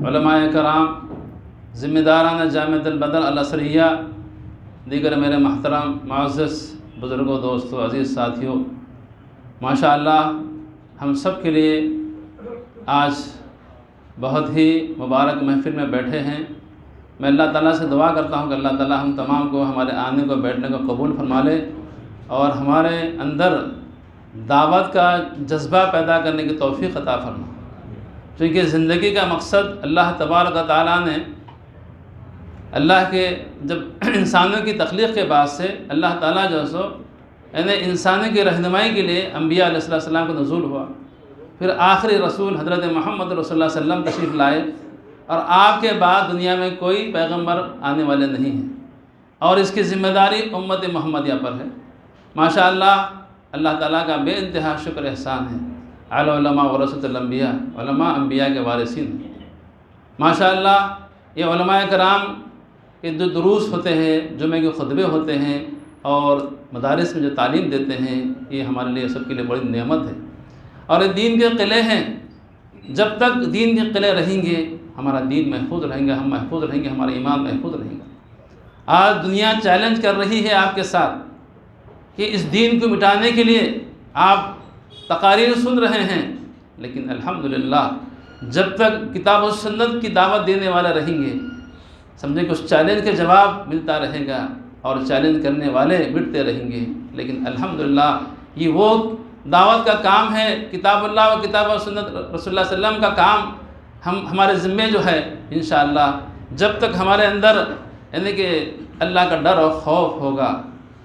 G: علماء کرام، ذمہ داران جامعۃ البدر الازہریہ، دیگر میرے محترم معزز بزرگوں، دوستوں، عزیز ساتھیوں، ماشاءاللہ ہم سب کے لیے آج بہت ہی مبارک محفل میں بیٹھے ہیں۔ میں اللہ تعالیٰ سے دعا کرتا ہوں کہ اللہ تعالیٰ ہم تمام کو ہمارے آنے کو، بیٹھنے کو قبول فرما لے، اور ہمارے اندر دعوت کا جذبہ پیدا کرنے کی توفیق عطا فرما، کیونکہ زندگی کا مقصد اللہ تبارک و تعالیٰ نے اللہ کے جب انسانوں کی تخلیق کے بعد سے اللہ تعالیٰ جو سو یعنی انسانوں کی رہنمائی کے لیے انبیاء علیہ السلام کا نزول ہوا، پھر آخری رسول حضرت محمد رسول اللہ صلی اللہ علیہ وسلم تشریف لائے، اور آپ کے بعد دنیا میں کوئی پیغمبر آنے والے نہیں ہیں، اور اس کی ذمہ داری امت محمدیہ پر ہے۔ ماشاءاللہ اللہ تعالیٰ کا بے انتہا شکر احسان ہے۔ العلماء ورثۃ الانبیاء، علماء انبیاء کے وارثین ہیں۔ ماشاءاللہ یہ علماء کرام کے جو دروس ہوتے ہیں، جمعے کے خطبے ہوتے ہیں، اور مدارس میں جو تعلیم دیتے ہیں، یہ ہمارے لیے سب کے لیے بڑی نعمت ہے، اور یہ دین کے قلعے ہیں۔ جب تک دین کے قلعے رہیں گے ہمارا دین محفوظ رہیں گا، ہم محفوظ رہیں گے، ہمارا ایمان محفوظ رہیں گا۔ آج دنیا چیلنج کر رہی ہے آپ کے ساتھ کہ اس دین کو مٹانے کے لیے آپ تقاریر سن رہے ہیں، لیکن الحمدللہ جب تک کتاب و سنت کی دعوت دینے والے رہیں گے، سمجھیں کہ اس چیلنج کے جواب ملتا رہے گا اور چیلنج کرنے والے مٹتے رہیں گے۔ لیکن الحمدللہ یہ وہ دعوت کا کام ہے، کتاب اللہ و کتاب و سنت رسول اللہ صلی اللہ علیہ وسلم کا کام ہمارے ذمے جو ہے، انشاءاللہ جب تک ہمارے اندر یعنی کہ اللہ کا ڈر اور خوف ہوگا،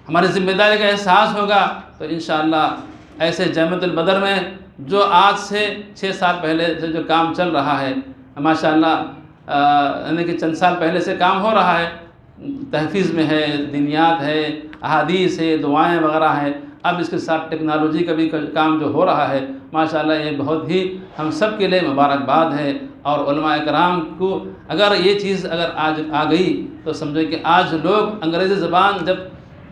G: ہماری ذمہ داری کا احساس ہوگا، تو انشاءاللہ ایسے جامعۃ البدر میں جو آج سے 6 سال پہلے سے جو کام چل رہا ہے، ماشاءاللہ یعنی کہ چند سال پہلے سے کام ہو رہا ہے، تحفیظ میں ہے، دینیات ہے، احادیث ہے، دعائیں وغیرہ ہیں، اب اس کے ساتھ ٹیکنالوجی کا بھی کام جو ہو رہا ہے، ماشاءاللہ یہ بہت ہی ہم سب کے لیے مبارکباد ہے۔ اور علماء کرام کو اگر یہ چیز اگر آج آ گئی تو سمجھے کہ آج لوگ انگریزی زبان جب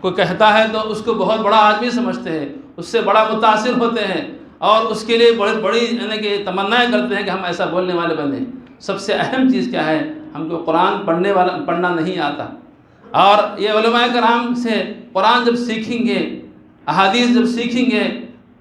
G: کوئی کہتا ہے تو اس کو بہت بڑا آدمی سمجھتے ہیں، اس سے بڑا متاثر ہوتے ہیں اور اس کے لیے بڑی یعنی کہ تمنائیں کرتے ہیں کہ ہم ایسا بولنے والے بنیں۔ سب سے اہم چیز کیا ہے؟ ہم کو قرآن پڑھنا نہیں آتا، اور یہ علماء کرام سے قرآن جب سیکھیں گے، احادیث جب سیکھیں گے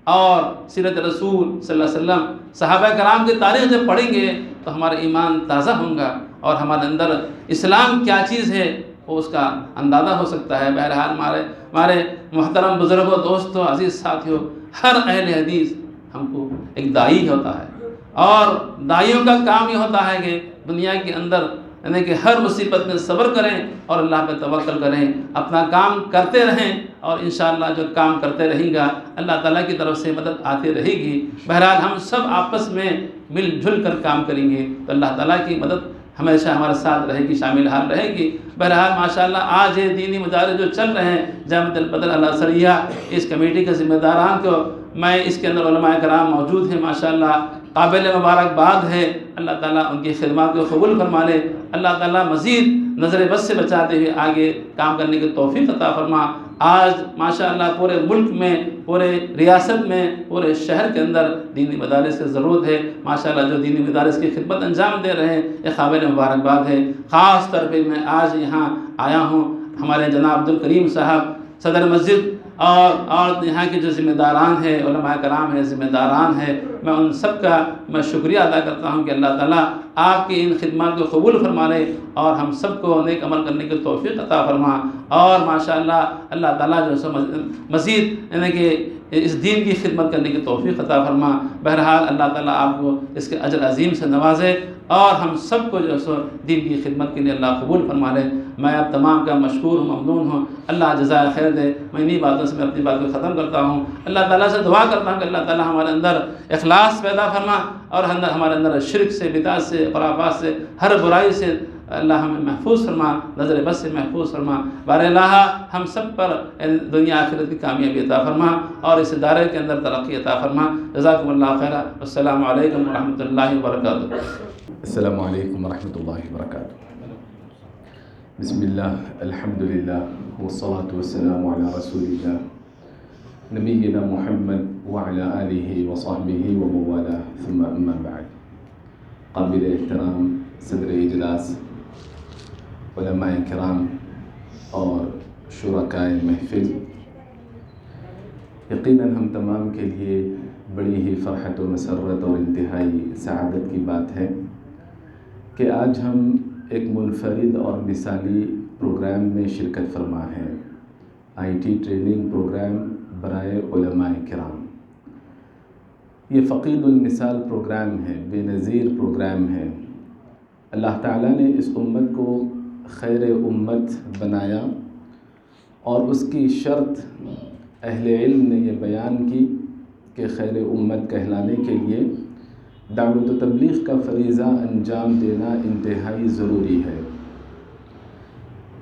G: اور سیرت رسول صلی اللہ علیہ وسلم صحابہ کرام کی تاریخ جب پڑھیں گے تو ہمارا ایمان تازہ ہوگا اور ہمارے اندر اسلام کیا چیز ہے وہ اس کا اندازہ ہو سکتا ہے۔ بہرحال ہمارے محترم بزرگوں، دوستوں، عزیز ساتھیوں، ہر اہل حدیث ہم کو ایک داعی ہوتا ہے، اور داعیوں کا کام یہ ہوتا ہے کہ دنیا کے اندر یعنی کہ ہر مصیبت میں صبر کریں اور اللہ پہ توکل کریں، اپنا کام کرتے رہیں، اور انشاءاللہ جو کام کرتے رہیں گا اللہ تعالیٰ کی طرف سے مدد آتی رہے گی۔ بہرحال ہم سب آپس میں مل جل کر کام کریں گے تو اللہ تعالیٰ کی مدد ہمیشہ ہمارے ساتھ رہے گی، شامل حال رہے گی۔ بہرحال ماشاءاللہ آج یہ دینی مدارس جو چل رہے ہیں جامعۃ البدر الاثریہ، اس کمیٹی کے ذمہ داران کو میں اس کے اندر علماء کرام موجود ہیں، ماشاءاللہ قابل مبارکباد ہے۔ اللہ تعالیٰ ان کی خدمات کو قبول فرما لے، اللہ تعالیٰ مزید نظر بد سے بچاتے ہوئے آگے کام کرنے کی توفیق عطا فرما۔ آج ماشاءاللہ پورے ملک میں، پورے ریاست میں، پورے شہر کے اندر دینی مدارس کی ضرورت ہے۔ ماشاءاللہ جو دینی مدارس کی خدمت انجام دے رہے ہیں یہ قابل مبارکباد ہے۔ خاص طور پہ میں آج یہاں آیا ہوں، ہمارے جناب عبدالکریم صاحب صدر مسجد اور یہاں کے جو ذمہ داران ہیں، علماء کرام ہیں، ذمہ داران ہیں، میں ان سب کا میں شکریہ ادا کرتا ہوں کہ اللہ تعالیٰ آپ کی ان خدمات کو قبول فرما لے اور ہم سب کو نیک عمل کرنے کی توفیق عطا فرما، اور ماشاءاللہ اللہ تعالیٰ جو سو مزید یعنی کہ اس دین کی خدمت کرنے کی توفیق عطا فرما۔ بہرحال اللہ تعالیٰ آپ کو اس کے اجر عظیم سے نوازے اور ہم سب کو جو سو دین کی خدمت کے لیے اللہ قبول فرما لے۔ میں اب تمام کا مشکور ہوں، ممنون ہوں، اللہ جزائے خیر دے۔ میں انہی باتوں سے میں اپنی بات کو ختم کرتا ہوں۔ اللہ تعالیٰ سے دعا کرتا ہوں کہ اللہ تعالیٰ ہمارے اندر اخلاص پیدا فرما اور ہمارے اندر شرک سے، بدعت سے، خرافات سے، ہر برائی سے اللہ ہمیں محفوظ فرما، نظر بد سے محفوظ فرما۔ بار الہ ہم سب پر دنیا آخرت کی کامیابی عطا فرما اور اس ادارے کے اندر ترقی عطا فرما۔ جزاکم اللہ خیر۔ السلام علیکم ورحمۃ اللہ وبرکاتہ۔
H: السلام علیکم ورحمۃ اللہ وبرکاتہ۔ بسم اللہ، الحمدللہ، والصلاة والسلام علی رسول اللہ نبینا محمد وعلی آلہ وصحبہ وموالا، ثم اما بعد۔ قابل احترام صدر اجلاس، علماء کرام اور شرکائے محفل، یقیناً ہم تمام کے لیے بڑی ہی فرحت و مسرت اور انتہائی سعادت کی بات ہے کہ آج ہم ایک منفرد اور مثالی پروگرام میں شرکت فرما ہے، IT ٹریننگ پروگرام برائے علماء کرام۔ یہ فقید المثال پروگرام ہے، بے نظیر پروگرام ہے۔ اللہ تعالیٰ نے اس امت کو خیر امت بنایا اور اس کی شرط اہل علم نے یہ بیان کی کہ خیر امت کہلانے کے لیے دعوت و تبلیغ کا فریضہ انجام دینا انتہائی ضروری ہے۔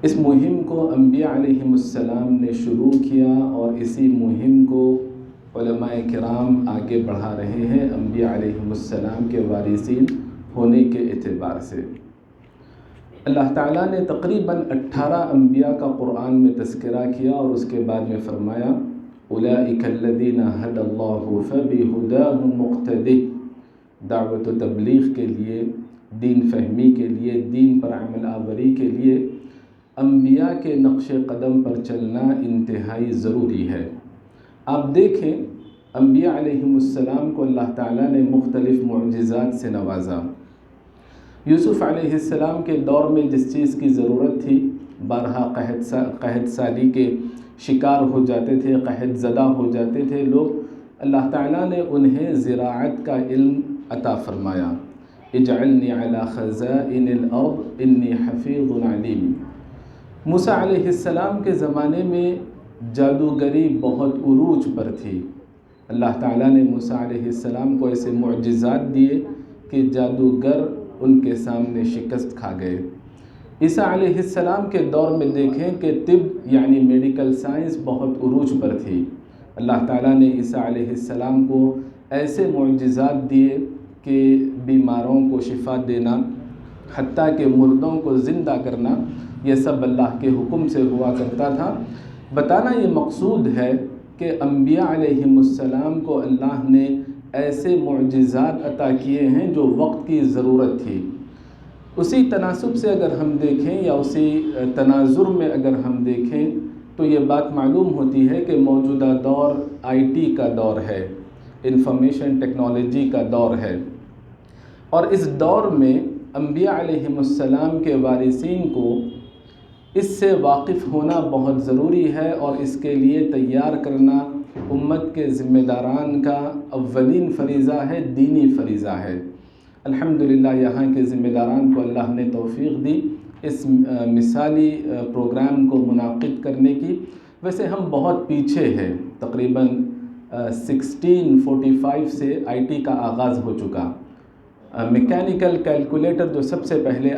H: اس مہم کو انبیاء علیہم السلام نے شروع کیا اور اسی مہم کو علماء کرام آگے بڑھا رہے ہیں، انبیاء علیہم السلام کے وارثین ہونے کے اعتبار سے۔ اللہ تعالیٰ نے تقریباً 18 انبیاء کا قرآن میں تذکرہ کیا اور اس کے بعد میں فرمایا اولئک الذین ھدی اللہ فبہداہ مقتدی، دعوت و تبلیغ کے لیے، دین فہمی کے لیے، دین پر عمل آوری کے لیے انبیاء کے نقش قدم پر چلنا انتہائی ضروری ہے۔ آپ دیکھیں انبیاء علیہم السلام کو اللہ تعالیٰ نے مختلف معجزات سے نوازا۔ یوسف علیہ السلام کے دور میں جس چیز کی ضرورت تھی، بارہا قحط سالی کے شکار ہو جاتے تھے، قحط زدہ ہو جاتے تھے لوگ، اللہ تعالیٰ نے انہیں زراعت کا علم عطا فرمایا۔ اجعلنی علی خزائن الارض انی حفیظ علیم۔ موسیٰ علیہ السلام کے زمانے میں جادوگری بہت عروج پر تھی۔ اللہ تعالیٰ نے موسیٰ علیہ السلام کو ایسے معجزات دیے کہ جادوگر ان کے سامنے شکست کھا گئے۔ عیسیٰ علیہ السلام کے دور میں دیکھیں کہ طب یعنی میڈیکل سائنس بہت عروج پر تھی۔ اللہ تعالیٰ نے عیسیٰ علیہ السلام کو ایسے معجزات دیے کہ بیماروں کو شفا دینا، حتیٰ کہ مردوں کو زندہ کرنا، یہ سب اللہ کے حکم سے ہوا کرتا تھا۔ بتانا یہ مقصود ہے کہ انبیاء علیہم السلام کو اللہ نے ایسے معجزات عطا کیے ہیں جو وقت کی ضرورت تھی۔ اسی تناسب سے اگر ہم دیکھیں یا اسی تناظر میں اگر ہم دیکھیں تو یہ بات معلوم ہوتی ہے کہ موجودہ دور IT کا دور ہے، انفارمیشن ٹیکنالوجی کا دور ہے، اور اس دور میں انبیاء علیہم السلام کے وارثین کو اس سے واقف ہونا بہت ضروری ہے، اور اس کے لیے تیار کرنا امت کے ذمہ داران کا اولین فریضہ ہے، دینی فریضہ ہے۔ الحمدللہ یہاں کے ذمہ داران کو اللہ نے توفیق دی اس مثالی پروگرام کو منعقد کرنے کی۔ ویسے ہم بہت پیچھے ہیں، تقریباً 1645 سے IT کا آغاز ہو چکا۔ میکینیکل کیلکولیٹر جو سب سے پہلے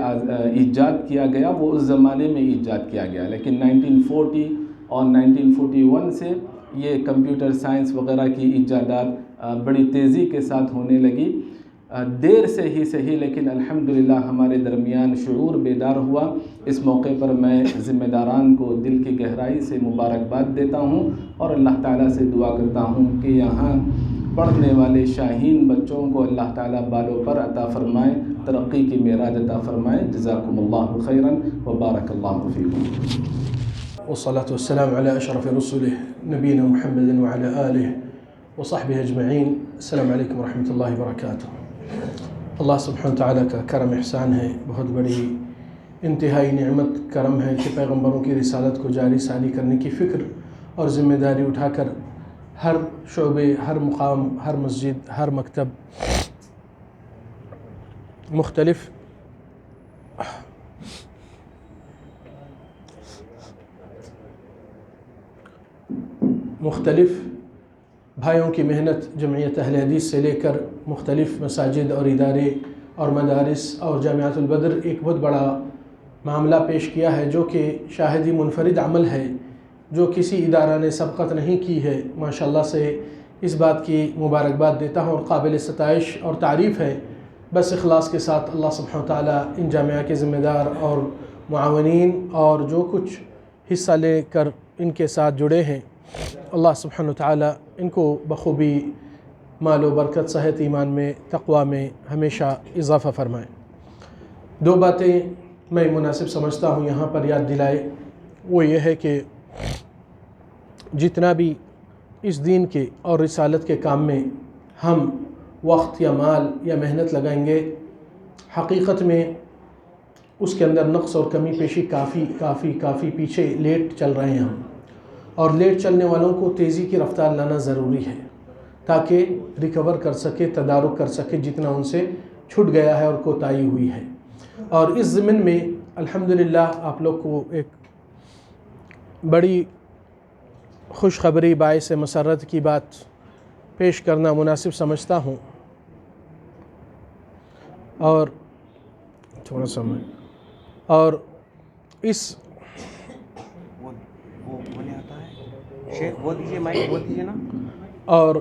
H: ایجاد کیا گیا وہ اس زمانے میں ایجاد کیا گیا، لیکن 1940 اور 1941 سے یہ کمپیوٹر سائنس وغیرہ کی ایجادات بڑی تیزی کے ساتھ ہونے لگی، دیر سے ہی صحیح لیکن الحمدللہ ہمارے درمیان شعور بیدار ہوا۔ اس موقع پر میں ذمہ داران کو دل کی گہرائی سے مبارکباد دیتا ہوں اور اللہ تعالیٰ سے دعا کرتا ہوں کہ یہاں پڑھنے والے شاہین بچوں کو اللہ تعالیٰ بالوں پر عطا فرمائے، ترقی کی معراج عطا فرمائے۔ جزاکم اللہ خیراً وبارک اللہ فیکم۔
I: والصلاة والسلام على أشرف رسله نبينا محمد وعلى آله وصحبه أجمعين۔ السلام عليكم ورحمة الله وبركاته۔ اللہ سبحانہ تعالیٰ کا کرم احسان ہے، بہت بڑی انتہائی نعمت کرم ہے کہ پیغمبروں کی رسالت کو جاری ساری کرنے کی فکر اور ذمہ داری اٹھا کر ہر شعبے، ہر مقام، ہر مسجد، ہر مکتب مختلف بھائیوں کی محنت، جمعیت اہل حدیث سے لے کر مختلف مساجد اور ادارے اور مدارس اور جامعۃ البدر ایک بہت بڑا معاملہ پیش کیا ہے جو کہ شاہدی منفرد عمل ہے، جو کسی ادارہ نے سبقت نہیں کی ہے۔ ماشاءاللہ سے اس بات کی مبارکباد دیتا ہوں اور قابل ستائش اور تعریف ہے۔ بس اخلاص کے ساتھ اللہ سبحانہ تعالیٰ ان جامعہ کے ذمہ دار اور معاونین اور جو کچھ حصہ لے کر ان کے ساتھ جڑے ہیں، اللہ سبحانہ تعالیٰ ان کو بخوبی مال و برکت، صحت، ایمان میں، تقوی میں ہمیشہ اضافہ فرمائے۔ دو باتیں میں مناسب سمجھتا ہوں یہاں پر یاد دلائے، وہ یہ ہے کہ جتنا بھی اس دین کے اور رسالت کے کام میں ہم وقت یا مال یا محنت لگائیں گے، حقیقت میں اس کے اندر نقص اور کمی پیشی کافی پیچھے لیٹ چل رہے ہیں ہم، اور لیٹ چلنے والوں کو تیزی کی رفتار لانا ضروری ہے تاکہ ریکور کر سکے، تدارک کر سکے جتنا ان سے چھٹ گیا ہے اور کوتاہی ہوئی ہے۔ اور اس ضمن میں الحمدللہ آپ لوگ کو ایک بڑی خوشخبری، باعث مسرت کی بات پیش کرنا مناسب سمجھتا ہوں، اور تھوڑا سا میں اور اس اور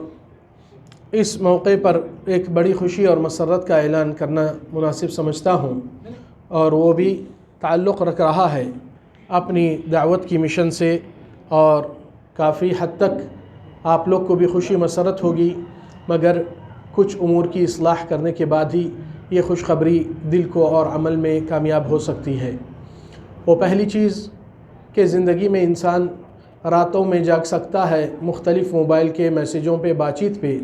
I: اس موقع پر ایک بڑی خوشی اور مسرت کا اعلان کرنا مناسب سمجھتا ہوں، اور وہ بھی تعلق رکھ رہا ہے اپنی دعوت کی مشن سے، اور کافی حد تک آپ لوگ کو بھی خوشی مسرت ہوگی، مگر کچھ امور کی اصلاح کرنے کے بعد ہی یہ خوشخبری دل کو اور عمل میں کامیاب ہو سکتی ہے۔ وہ پہلی چیز کہ زندگی میں انسان راتوں میں جاگ سکتا ہے مختلف موبائل کے میسیجوں پہ، بات چیت پہ،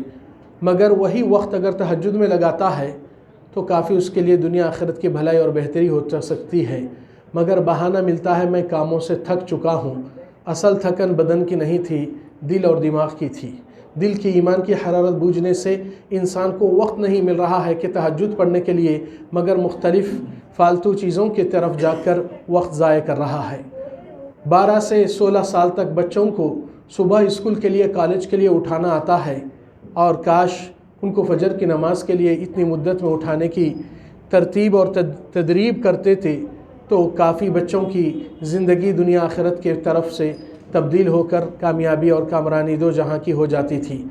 I: مگر وہی وقت اگر تہجد میں لگاتا ہے تو کافی اس کے لیے دنیا آخرت کی بھلائی اور بہتری ہو سکتی ہے۔ مگر بہانہ ملتا ہے میں کاموں سے تھک چکا ہوں، اصل تھکن بدن کی نہیں تھی، دل اور دماغ کی تھی۔ دل کی ایمان کی حرارت بوجھنے سے انسان کو وقت نہیں مل رہا ہے کہ تہجد پڑھنے کے لیے، مگر مختلف فالتو چیزوں کی طرف جا کر وقت ضائع کر رہا ہے۔ 12 سے 16 سال تک بچوں کو صبح اسکول کے لیے، کالج کے لیے اٹھانا آتا ہے، اور کاش ان کو فجر کی نماز کے لیے اتنی مدت میں اٹھانے کی ترتیب اور تدریب کرتے تھے تو کافی بچوں کی زندگی دنیا آخرت کے طرف سے تبدیل ہو کر کامیابی اور کامرانی دو جہاں کی ہو جاتی تھی۔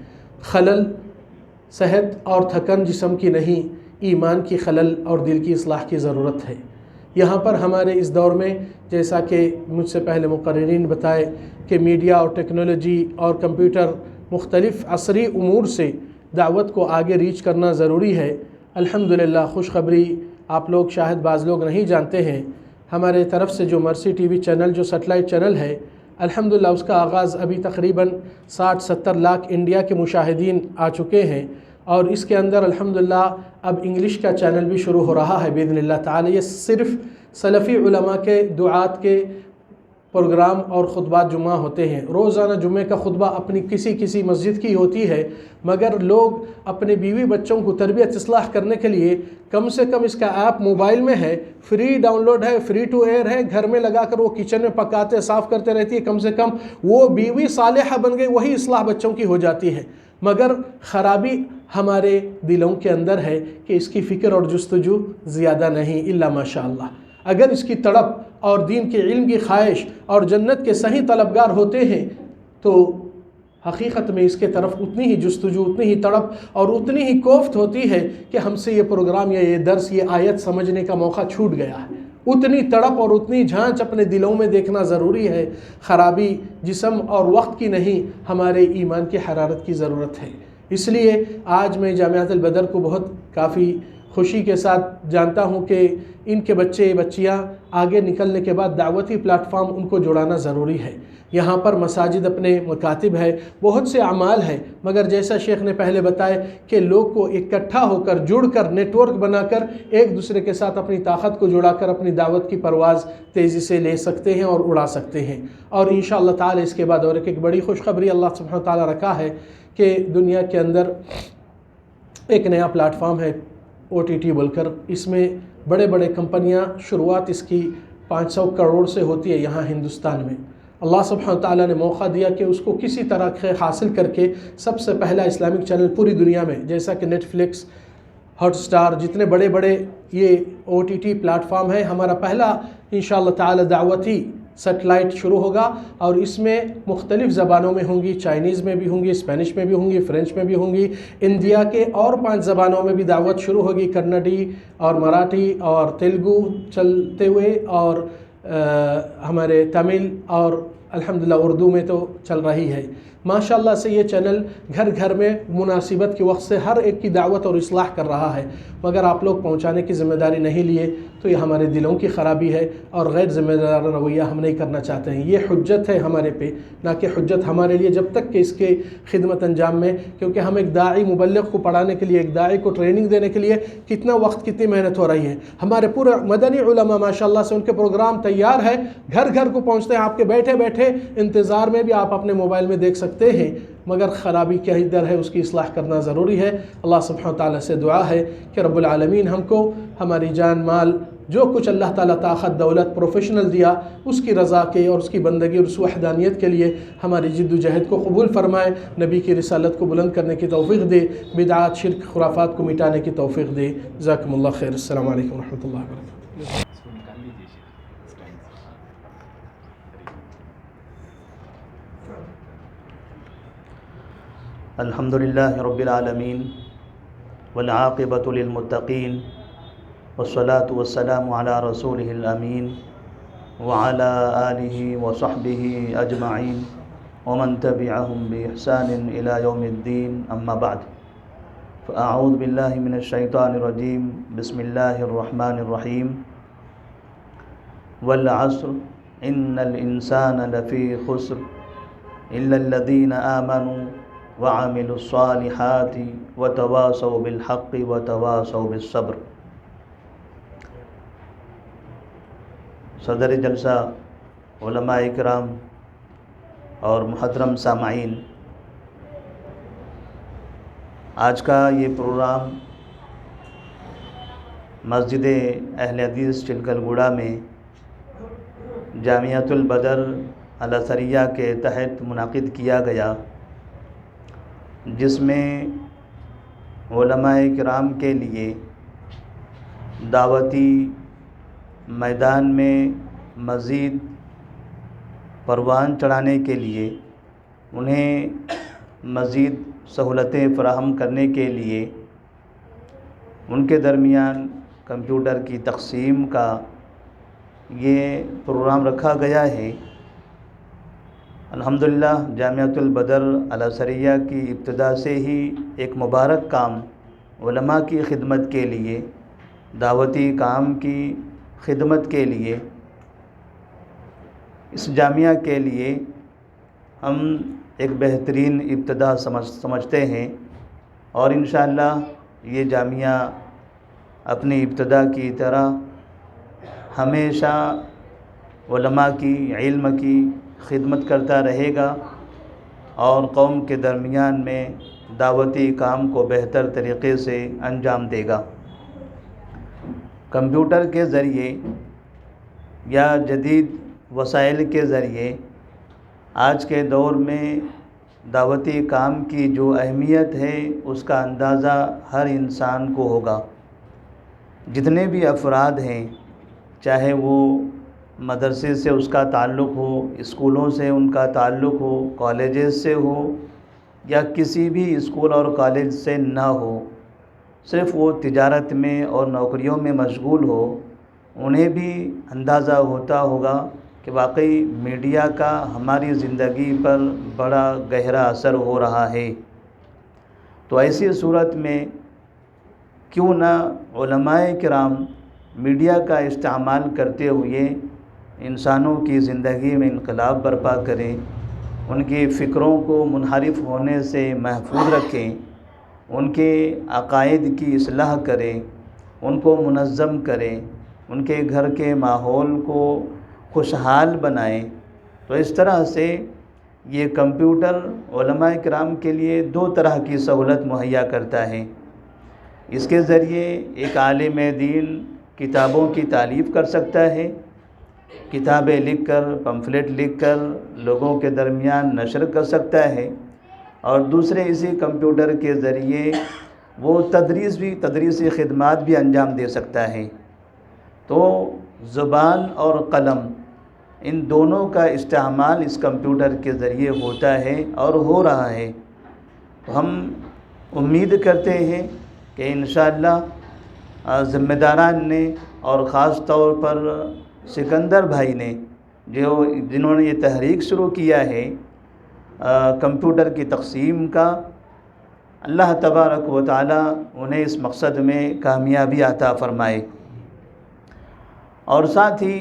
I: خلل صحت اور تھکن جسم کی نہیں، ایمان کی خلل اور دل کی اصلاح کی ضرورت ہے۔ یہاں پر ہمارے اس دور میں جیسا کہ مجھ سے پہلے مقررین بتائے کہ میڈیا اور ٹیکنالوجی اور کمپیوٹر مختلف عصری امور سے دعوت کو آگے ریچ کرنا ضروری ہے۔ الحمدللہ خوشخبری آپ لوگ شاید بعض لوگ نہیں جانتے ہیں، ہمارے طرف سے جو مرسی ٹی وی چینل جو سیٹلائٹ چینل ہے، الحمدللہ اس کا آغاز ابھی تقریباً 60-70 لاکھ انڈیا کے مشاہدین آ چکے ہیں، اور اس کے اندر الحمدللہ اب انگلش کا چینل بھی شروع ہو رہا ہے باذن اللہ تعالی۔ یہ صرف سلفی علماء کے دعات کے پروگرام اور خطبات جمعہ ہوتے ہیں۔ روزانہ جمعے کا خطبہ اپنی کسی مسجد کی ہوتی ہے، مگر لوگ اپنے بیوی بچوں کو تربیت اصلاح کرنے کے لیے کم سے کم اس کا ایپ موبائل میں ہے، فری ڈاؤن لوڈ ہے، فری ٹو ایئر ہے، گھر میں لگا کر وہ کچن میں پکاتے صاف کرتے رہتی ہے، کم سے کم وہ بیوی صالحہ بن گئی، وہی اصلاح بچوں کی ہو جاتی ہے۔ مگر خرابی ہمارے دلوں کے اندر ہے کہ اس کی فکر اور جستجو زیادہ نہیں، الا ماشاءاللہ۔ اگر اس کی تڑپ اور دین کے علم کی خواہش اور جنت کے صحیح طلبگار ہوتے ہیں تو حقیقت میں اس کے طرف اتنی ہی جستجو، اتنی ہی تڑپ اور اتنی ہی کوفت ہوتی ہے کہ ہم سے یہ پروگرام یا یہ درس، یہ آیت سمجھنے کا موقع چھوٹ گیا ہے۔ اتنی تڑپ اور اتنی جھانچ اپنے دلوں میں دیکھنا ضروری ہے۔ خرابی جسم اور وقت کی نہیں، ہمارے ایمان کی حرارت کی ضرورت ہے۔ اس لیے آج میں جامعۃ البدر کو بہت کافی خوشی کے ساتھ جانتا ہوں کہ ان کے بچے بچیاں آگے نکلنے کے بعد دعوتی پلیٹ فارم ان کو جوڑانا ضروری ہے۔ یہاں پر مساجد اپنے مکاتب ہے، بہت سے اعمال ہیں، مگر جیسا شیخ نے پہلے بتایا کہ لوگ کو اکٹھا ہو کر، جڑ کر، نیٹ ورک بنا کر ایک دوسرے کے ساتھ اپنی طاقت کو جڑا کر اپنی دعوت کی پرواز تیزی سے لے سکتے ہیں اور اڑا سکتے ہیں۔ اور انشاءاللہ تعالی اس کے بعد اور ایک بڑی خوشخبری اللہ سبحانہ وتعالی رکھا ہے کہ دنیا کے اندر ایک نیا پلیٹ فارم ہے OTT بول کر، اس میں بڑے بڑے کمپنیاں، شروعات اس کی 500 کروڑ سے ہوتی ہے یہاں ہندوستان میں۔ اللہ سبحانہ تعالیٰ نے موقع دیا کہ اس کو کسی طرح حاصل کر کے سب سے پہلا اسلامک چینل پوری دنیا میں، جیسا کہ نیٹ فلکس، ہاٹ سٹار، جتنے بڑے بڑے یہ OTT پلیٹ فارم ہے، ہمارا پہلا انشاءاللہ تعالی دعوتی سیٹلائٹ شروع ہوگا، اور اس میں مختلف زبانوں میں ہوں گی، چائنیز میں بھی ہوں گی، اسپینش میں بھی ہوں گی، فرینچ میں بھی ہوں گی، انڈیا کے اور 5 زبانوں میں بھی دعوت شروع ہوگی، کنڑی اور مراٹھی اور تیلگو چلتے ہوئے، اور ہمارے تمل اور الحمدللہ اردو میں تو چل رہی ہے۔ ماشاءاللہ سے یہ چینل گھر گھر میں مناسبت کے وقت سے ہر ایک کی دعوت اور اصلاح کر رہا ہے، مگر آپ لوگ پہنچانے کی ذمہ داری نہیں لیے تو یہ ہمارے دلوں کی خرابی ہے، اور غیر ذمہ دار رویہ ہم نہیں کرنا چاہتے ہیں۔ یہ حجت ہے ہمارے پہ، نہ کہ حجت ہمارے لیے جب تک کہ اس کے خدمت انجام میں، کیونکہ ہم ایک داعی مبلغ کو پڑھانے کے لیے، ایک داعی کو ٹریننگ دینے کے لیے کتنا وقت، کتنی محنت ہو رہی ہے۔ ہمارے پورے مدنی علماء ماشاءاللہ سے ان کے پروگرام تیار ہے، گھر گھر کو پہنچتے ہیں، آپ کے بیٹھے بیٹھے انتظار میں بھی آپ اپنے موبائل میں دیکھ سکتے ہیں، مگر خرابی کیا ادھر ہے، اس کی اصلاح کرنا ضروری ہے۔ اللہ سبحانہ تعالیٰ سے دعا ہے کہ رب العالمین ہم کو ہماری جان مال جو کچھ اللہ تعالیٰ طاقت دولت پروفیشنل دیا، اس کی رضا کے اور اس کی بندگی اور اس وحدانیت کے لیے ہماری جد و جہد کو قبول فرمائے، نبی کی رسالت کو بلند کرنے کی توفیق دے، بدعات شرک خرافات کو مٹانے کی توفیق دے۔ جزاکم اللہ خیر۔ السلام علیکم ورحمۃ اللہ وبرکاتہ۔
J: الحمدللہ رب العالمین والعاقبۃ للمتقین والصلاة والسلام علی رسولہ الامین وعلی آلہ وصحبہ اجمعین ومن تبعہم بإحسان الی یوم الدین، اما بعد فأعوذ باللہ من الشیطان الرجیم بسم اللہ الرحمن الرحیم والعصر ان الانسان لفی خسر الا الذین آمنوا وعملوا الصالحات وتواصوا بالحق وتواصوا بالصبر۔ صدر جلسہ، علماء کرام اور محترم سامعین، آج کا یہ پروگرام مسجد اہل حدیث چلکل گوڑا میں جامعۃ البدر الازہریہ کے تحت منعقد کیا گیا، جس میں علماء کرام کے لیے دعوتی میدان میں مزید پروان چڑھانے کے لیے، انہیں مزید سہولتیں فراہم کرنے کے لیے ان کے درمیان کمپیوٹر کی تقسیم کا یہ پروگرام رکھا گیا ہے۔ الحمدللہ جامعۃ البدر الازہریہ کی ابتدا سے ہی ایک مبارک کام علماء کی خدمت کے لیے، دعوتی کام کی خدمت کے لیے، اس جامعہ کے لیے ہم ایک بہترین ابتدا سمجھتے ہیں، اور انشاءاللہ یہ جامعہ اپنی ابتدا کی طرح ہمیشہ علماء کی، علم کی خدمت کرتا رہے گا اور قوم کے درمیان میں دعوتی کام کو بہتر طریقے سے انجام دے گا۔ کمپیوٹر کے ذریعے یا جدید وسائل کے ذریعے آج کے دور میں دعوتی کام کی جو اہمیت ہے اس کا اندازہ ہر انسان کو ہوگا۔ جتنے بھی افراد ہیں، چاہے وہ مدرسے سے اس کا تعلق ہو، اسکولوں سے ان کا تعلق ہو، کالجز سے ہو، یا کسی بھی اسکول اور کالج سے نہ ہو، صرف وہ تجارت میں اور نوکریوں میں مشغول ہو، انہیں بھی اندازہ ہوتا ہوگا کہ واقعی میڈیا کا ہماری زندگی پر بڑا گہرا اثر ہو رہا ہے۔ تو ایسی صورت میں کیوں نہ علماء کرام میڈیا کا استعمال کرتے ہوئے انسانوں کی زندگی میں انقلاب برپا کریں، ان کی فکروں کو منحرف ہونے سے محفوظ رکھیں، ان کے عقائد کی اصلاح کریں، ان کو منظم کریں، ان کے گھر کے ماحول کو خوشحال بنائیں۔ تو اس طرح سے یہ کمپیوٹر علماء کرام کے لیے دو طرح کی سہولت مہیا کرتا ہے۔ اس کے ذریعے ایک عالم دین کتابوں کی تالیف کر سکتا ہے، کتابیں لکھ کر، پمفلٹ لکھ کر لوگوں کے درمیان نشر کر سکتا ہے، اور دوسرے اسی کمپیوٹر کے ذریعے وہ تدریسی خدمات بھی انجام دے سکتا ہے۔ تو زبان اور قلم، ان دونوں کا استعمال اس کمپیوٹر کے ذریعے ہوتا ہے اور ہو رہا ہے۔ تو ہم امید کرتے ہیں کہ انشاءاللہ ذمہ داران نے، اور خاص طور پر سکندر بھائی نے، جنہوں نے یہ تحریک شروع کیا ہے کمپیوٹر کی تقسیم کا، اللہ تبارک و تعالی انہیں اس مقصد میں کامیابی عطا فرمائے۔ اور ساتھ ہی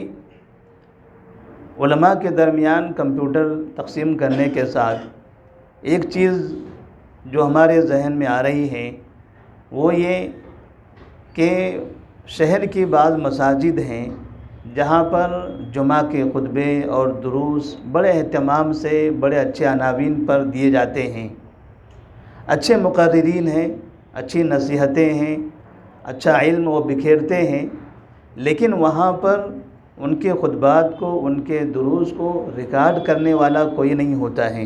J: علماء کے درمیان کمپیوٹر تقسیم کرنے کے ساتھ ایک چیز جو ہمارے ذہن میں آ رہی ہے وہ یہ کہ شہر کی بعض مساجد ہیں جہاں پر جمعہ کے خطبے اور دروس بڑے اہتمام سے، بڑے اچھے عناوین پر دیے جاتے ہیں، اچھے مقررین ہیں، اچھی نصیحتیں ہیں، اچھا علم وہ بکھیرتے ہیں، لیکن وہاں پر ان کے خطبات کو، ان کے دروس کو ریکارڈ کرنے والا کوئی نہیں ہوتا ہے۔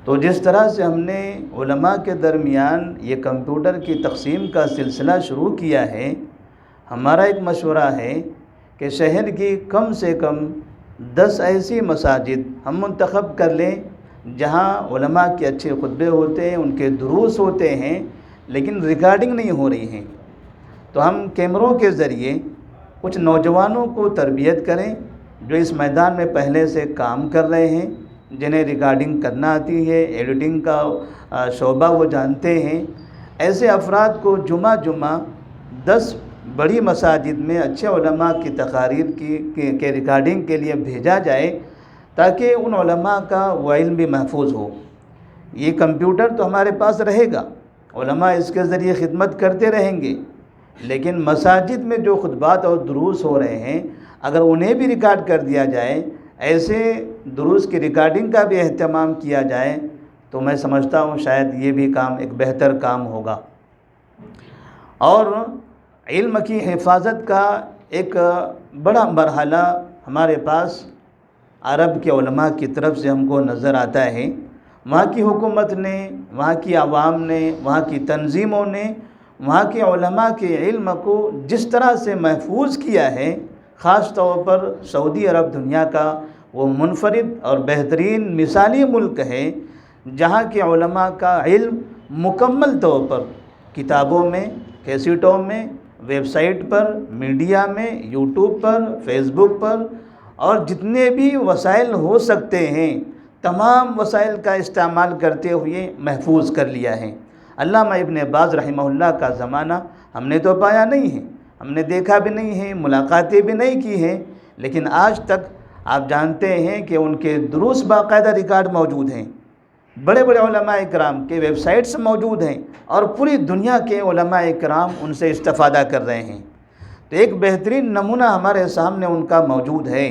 J: تو جس طرح سے ہم نے علماء کے درمیان یہ کمپیوٹر کی تقسیم کا سلسلہ شروع کیا ہے، ہمارا ایک مشورہ ہے کہ شہر کی کم سے کم 10 ایسی مساجد ہم منتخب کر لیں جہاں علماء کے اچھے خطبے ہوتے ہیں، ان کے دروس ہوتے ہیں، لیکن ریکارڈنگ نہیں ہو رہی ہیں۔ تو ہم کیمروں کے ذریعے کچھ نوجوانوں کو تربیت کریں جو اس میدان میں پہلے سے کام کر رہے ہیں، جنہیں ریکارڈنگ کرنا آتی ہے، ایڈیٹنگ کا شعبہ وہ جانتے ہیں، ایسے افراد کو جمعہ 10 بڑی مساجد میں اچھے علماء کی تقاریر کے ریکارڈنگ کے لیے بھیجا جائے تاکہ ان علماء کا وہ علم بھی محفوظ ہو۔ یہ کمپیوٹر تو ہمارے پاس رہے گا، علماء اس کے ذریعے خدمت کرتے رہیں گے، لیکن مساجد میں جو خطبات اور دروس ہو رہے ہیں اگر انہیں بھی ریکارڈ کر دیا جائے، ایسے دروس کی ریکارڈنگ کا بھی اہتمام کیا جائے تو میں سمجھتا ہوں شاید یہ بھی کام ایک بہتر کام ہوگا۔ اور علم کی حفاظت کا ایک بڑا مرحلہ ہمارے پاس عرب کے علماء کی طرف سے ہم کو نظر آتا ہے۔ وہاں کی حکومت نے، وہاں کی عوام نے، وہاں کی تنظیموں نے وہاں کے علماء کے علم کو جس طرح سے محفوظ کیا ہے، خاص طور پر سعودی عرب دنیا کا وہ منفرد اور بہترین مثالی ملک ہے جہاں کے علماء کا علم مکمل طور پر کتابوں میں، کیسٹوں میں، ویب سائٹ پر، میڈیا میں، یوٹیوب پر، فیس بک پر اور جتنے بھی وسائل ہو سکتے ہیں تمام وسائل کا استعمال کرتے ہوئے محفوظ کر لیا ہے۔ علامہ ابن باز رحمہ اللہ کا زمانہ ہم نے تو پایا نہیں ہے، ہم نے دیکھا بھی نہیں ہے، ملاقاتیں بھی نہیں کی ہیں، لیکن آج تک آپ جانتے ہیں کہ ان کے دروس باقاعدہ ریکارڈ موجود ہیں، بڑے بڑے علماء اکرام کے ویب سائٹس موجود ہیں اور پوری دنیا کے علماء اکرام ان سے استفادہ کر رہے ہیں۔ تو ایک بہترین نمونہ ہمارے سامنے ان کا موجود ہے۔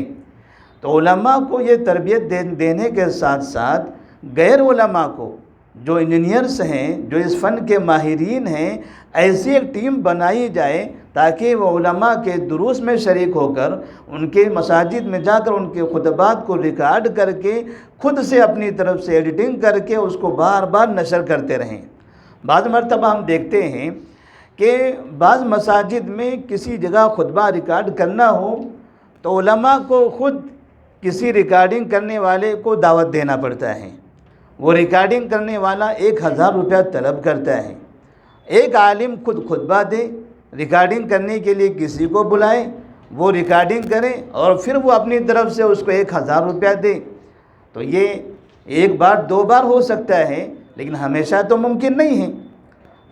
J: تو علماء کو یہ تربیت دینے کے ساتھ ساتھ غیر علماء کو، جو انجینئرس ہیں، جو اس فن کے ماہرین ہیں، ایسی ایک ٹیم بنائی جائے تاکہ وہ علماء کے دروس میں شریک ہو کر ان کے مساجد میں جا کر ان کے خطبات کو ریکارڈ کر کے خود سے اپنی طرف سے ایڈیٹنگ کر کے اس کو بار بار نشر کرتے رہیں۔ بعض مرتبہ ہم دیکھتے ہیں کہ بعض مساجد میں کسی جگہ خطبہ ریکارڈ کرنا ہو تو علماء کو خود کسی ریکارڈنگ کرنے والے کو دعوت دینا پڑتا ہے، وہ ریکارڈنگ کرنے والا 1000 روپیہ طلب کرتا ہے۔ ایک عالم خود خطبہ دے، ریکارڈنگ کرنے کے لیے کسی کو بلائے، وہ ریکارڈنگ کرے اور پھر وہ اپنی طرف سے اس کو 1000 روپیہ دے، تو یہ ایک بار 2 بار ہو سکتا ہے لیکن ہمیشہ تو ممکن نہیں ہے۔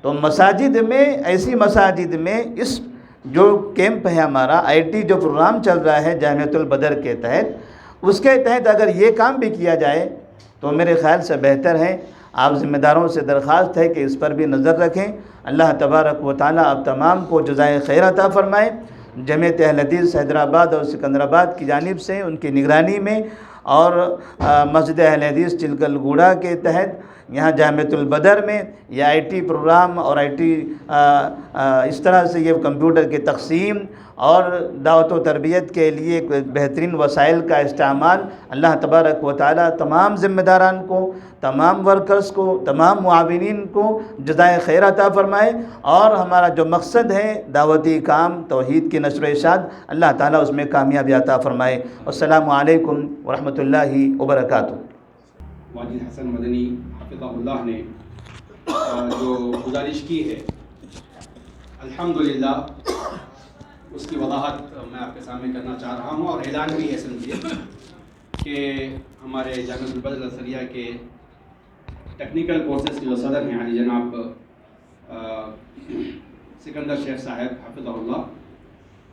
J: تو مساجد میں، ایسی مساجد میں اس جو کیمپ ہے ہمارا IT جو پروگرام چل رہا ہے جامعۃ البدر کے تحت، اس کے تحت اگر یہ کام بھی کیا جائے تو میرے خیال سے بہتر ہے۔ آپ ذمہ داروں سے درخواست ہے کہ اس پر بھی نظر رکھیں۔ اللہ تبارک و تعالیٰ آپ تمام کو جزائے خیر عطا فرمائے۔ جمعیت اہل حدیث حیدرآباد اور سکندرآباد کی جانب سے ان کی نگرانی میں اور مسجد اہل حدیث چلکل گوڑا کے تحت یہاں جامعۃ البدر میں یہ IT پروگرام اور IT اس طرح سے یہ کمپیوٹر کی تقسیم اور دعوت و تربیت کے لیے بہترین وسائل کا استعمال اللہ تبارک و تعالیٰ تمام ذمہ داران کو، تمام ورکرز کو، تمام معاونین کو جزائے خیر عطا فرمائے، اور ہمارا جو مقصد ہے دعوتی کام، توحید کی نشر و اشاعت، اللہ تعالیٰ اس میں کامیابی عطا فرمائے۔ السلام علیکم ورحمۃ اللہ وبرکاتہ۔
D: واجد حسن مدنی حفظہ اللہ نے جو گزارش کی ہے الحمدللہ اس کی وضاحت میں آپ کے سامنے کرنا چاہ رہا ہوں، اور اعلان بھی ہے سمجھیے کہ ہمارے جامعۃ البدر الازہریہ کے ٹیکنیکل کورسز کے جو صدر ہیں علی جناب سکندر شیخ صاحب حفظہ اللہ،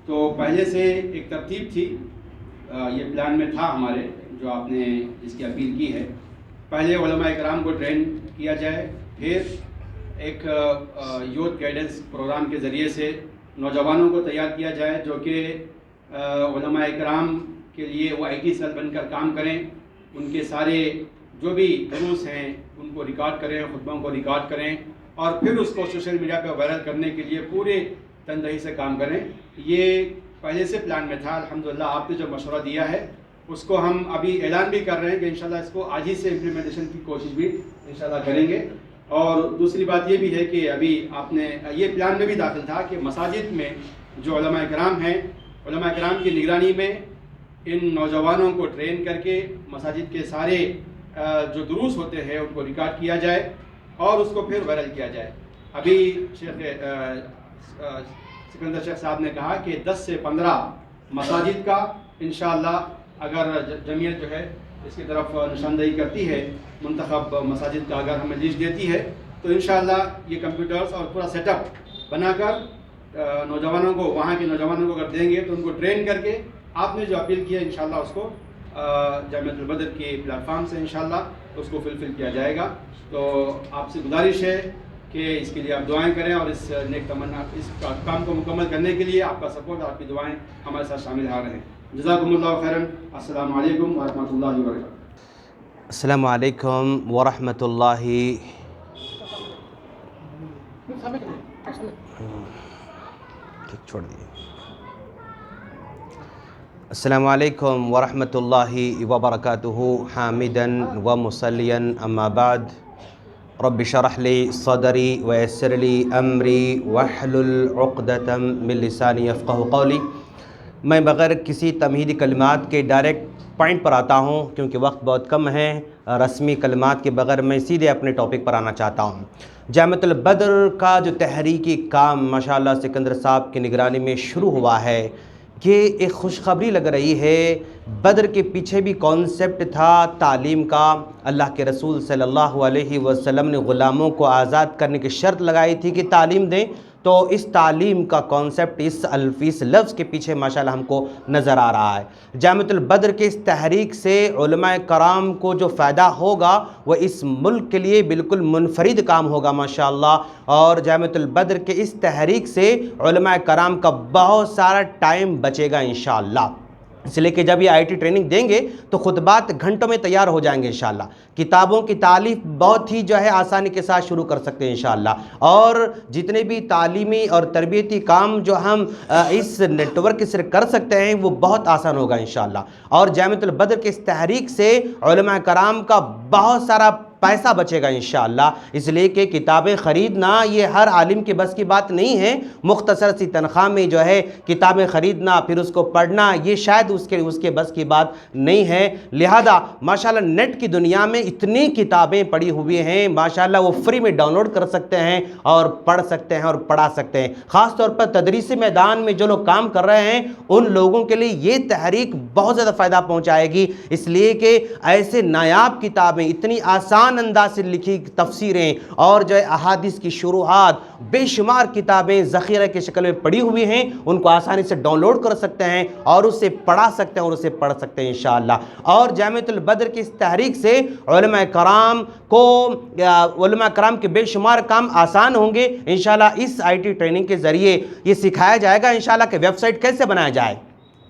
D: تو پہلے سے ایک ترتیب تھی، یہ پلان میں تھا ہمارے جو آپ نے اس کی اپیل کی ہے، پہلے علماء اکرام کو ٹرین کیا جائے، پھر ایک یوتھ گائیڈنس پروگرام کے ذریعے سے نوجوانوں کو تیار کیا جائے جو کہ علماء اکرام کے لیے وہ IT سیل بن کر کام کریں، ان کے سارے جو بھی دروس ہیں ان کو ریکارڈ کریں، خطبوں کو ریکارڈ کریں اور پھر اس کو سوشل میڈیا پہ وائرل کرنے کے لیے پورے تندہی سے کام کریں۔ یہ پہلے سے پلان میں تھا، الحمدللہ آپ نے جو مشورہ دیا ہے اس کو ہم ابھی اعلان بھی کر رہے ہیں کہ انشاءاللہ اس کو آج ہی سے امپلیمنٹیشن کی کوشش بھی انشاءاللہ کریں گے۔ اور دوسری بات یہ بھی ہے کہ ابھی آپ نے یہ پلان میں بھی داخل تھا کہ مساجد میں جو علماء اکرام ہیں، علماء اکرام کی نگرانی میں ان نوجوانوں کو ٹرین کر کے مساجد کے سارے جو دروس ہوتے ہیں ان کو ریکارڈ کیا جائے اور اس کو پھر وائرل کیا جائے۔ ابھی شیخ سکندر شیخ صاحب نے کہا کہ 10 سے 15 مساجد کا انشاءاللہ اگر جمعیت جو ہے اس کی طرف نشاندہی کرتی ہے، منتخب مساجد کا اگر ہمیں لسٹ دیتی ہے تو انشاءاللہ یہ کمپیوٹرز اور پورا سیٹ اپ بنا کر نوجوانوں کو، وہاں کے نوجوانوں کو اگر دیں گے تو ان کو ٹرین کر کے آپ نے جو اپیل کی ہے انشاءاللہ اس کو جامعۃ البدر کے پلیٹ فارم سے انشاءاللہ اس کو فلفل کیا جائے گا. تو آپ سے گزارش ہے کہ اس کے لیے آپ دعائیں کریں اور اس نیک تمنا، اس کام کو مکمل کرنے کے لیے آپ کا سپورٹ، آپ کی دعائیں ہمارے ساتھ شامل آ رہے ہیں. جزاکم اللہ خیراً. السلام علیکم ورحمۃ اللہ وبرکاتہ.
K: السلام علیکم ورحمۃ اللہ چھوڑ دیے. السلام علیکم ورحمۃ اللہ وبرکاتہ. حامداً و مصلیاً اما بعد. رب اشرح لی صدری ویسر لی امری واحلل عقدۃ من لسانی یفقہوا قولی. میں بغیر کسی تمہیدی کلمات کے ڈائریکٹ پوائنٹ پر آتا ہوں کیونکہ وقت بہت کم ہے. رسمی کلمات کے بغیر میں سیدھے اپنے ٹاپک پر آنا چاہتا ہوں. جامعۃ البدر کا جو تحریکی کام ماشاءاللہ سکندر صاحب کی نگرانی میں شروع ہوا ہے، یہ ایک خوشخبری لگ رہی ہے. بدر کے پیچھے بھی کانسیپٹ تھا تعلیم کا. اللہ کے رسول صلی اللہ علیہ وسلم نے غلاموں کو آزاد کرنے کی شرط لگائی تھی کہ تعلیم دیں، تو اس تعلیم کا کانسیپٹ اس لفظ کے پیچھے ماشاءاللہ ہم کو نظر آ رہا ہے. جامعۃ البدر کے اس تحریک سے علماء کرام کو جو فائدہ ہوگا وہ اس ملک کے لیے بالکل منفرد کام ہوگا ماشاءاللہ. اور جامعۃ البدر کے اس تحریک سے علماء کرام کا بہت سارا ٹائم بچے گا انشاءاللہ. اس لیے کہ جب یہ آئی ٹی ٹریننگ دیں گے تو خطبات گھنٹوں میں تیار ہو جائیں گے انشاءاللہ. کتابوں کی تالیف بہت ہی آسانی کے ساتھ شروع کر سکتے ہیں انشاءاللہ. اور جتنے بھی تعلیمی اور تربیتی کام جو ہم اس نیٹ ورک سے کر سکتے ہیں وہ بہت آسان ہوگا انشاءاللہ. اور جامعۃ البدر کے اس تحریک سے علماء کرام کا بہت سارا پیسہ بچے گا انشاءاللہ. اس لیے کہ کتابیں خریدنا یہ ہر عالم کے بس کی بات نہیں ہے. مختصر سی تنخواہ میں کتابیں خریدنا پھر اس کو پڑھنا یہ شاید اس کے بس کی بات نہیں ہے. لہذا ماشاءاللہ نیٹ کی دنیا میں اتنی کتابیں پڑھی ہوئی ہیں ماشاءاللہ وہ فری میں ڈاؤن لوڈ کر سکتے ہیں اور پڑھ سکتے ہیں اور پڑھا سکتے ہیں. خاص طور پر تدریسی میدان میں جو لوگ کام کر رہے ہیں ان لوگوں کے لیے یہ تحریک بہت زیادہ فائدہ پہنچائے گی. اس لیے کہ ایسے نایاب کتابیں اتنی آسان انداز سے لکھی تفسیریں اور احادیث کی شروحات بے شمار کتابیں ذخیرہ کی شکل میں پڑھی ہوئی ہیں، ان کو آسانی سے ڈاؤن لوڈ کر سکتے ہیں اور اسے پڑھا سکتے ہیں اور اسے پڑھ سکتے ہیں انشاءاللہ. اور جامعۃ البدر کی اس تحریک سے علماء کرام کے بے شمار کام آسان ہوں گے انشاءاللہ. اس آئی ٹی ٹریننگ کے ذریعے یہ سکھایا جائے گا انشاءاللہ کہ ویب سائٹ کیسے بنایا جائے.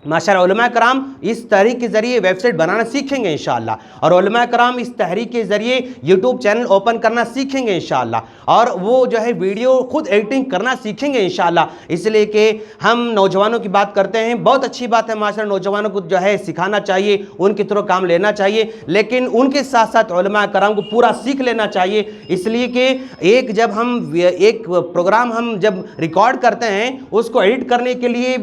K: ماشاءاللہ علماء کرام اس تحریک کے ذریعے ویب سائٹ بنانا سیکھیں گے انشاءاللہ. اور علماء کرام اس تحریک کے ذریعے یوٹیوب چینل اوپن کرنا سیکھیں گے انشاءاللہ. اور وہ ویڈیو خود ایڈیٹنگ کرنا سیکھیں گے انشاءاللہ. اس لیے کہ ہم نوجوانوں کی بات کرتے ہیں، بہت اچھی بات ہے ماشاءاللہ، نوجوانوں کو سکھانا چاہیے، ان کے تھرو کام لینا چاہیے، لیکن ان کے ساتھ ساتھ علماء کرام کو پورا سیکھ لینا چاہیے. اس لیے کہ جب ہم ایک پروگرام ہم جب ریکارڈ کرتے ہیں اس کو ایڈٹ کرنے کے لیے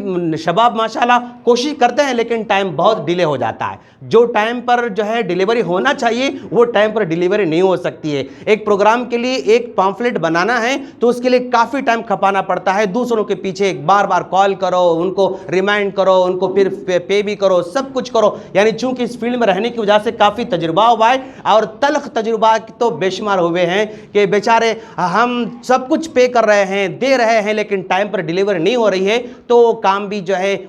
K: شباب ماشاءاللہ کوشش کرتے ہیں لیکن ٹائم بہت ڈیلے ہو جاتا ہے. جو ٹائم پر ڈیلیوری ہونا چاہیے وہ ٹائم پر ڈیلیوری نہیں ہو سکتی ہے. ایک پروگرام کے لیے ایک پامفلیٹ بنانا ہے تو اس کے لیے کافی ٹائم کھپانا پڑتا ہے. دوسروں کے پیچھے بار بار کال کرو، ان کو ریمائنڈ کرو، ان کو پھر پے بھی کرو، سب کچھ کرو. یعنی چونکہ اس فیلڈ میں رہنے کی وجہ سے کافی تجربہ ہوا ہے اور تلخ تجربہ تو بے شمار ہوئے ہیں کہ بیچارے ہم سب کچھ پے کر رہے ہیں، دے رہے ہیں، لیکن ٹائم پر ڈیلیوری نہیں ہو رہی ہے تو کام بھی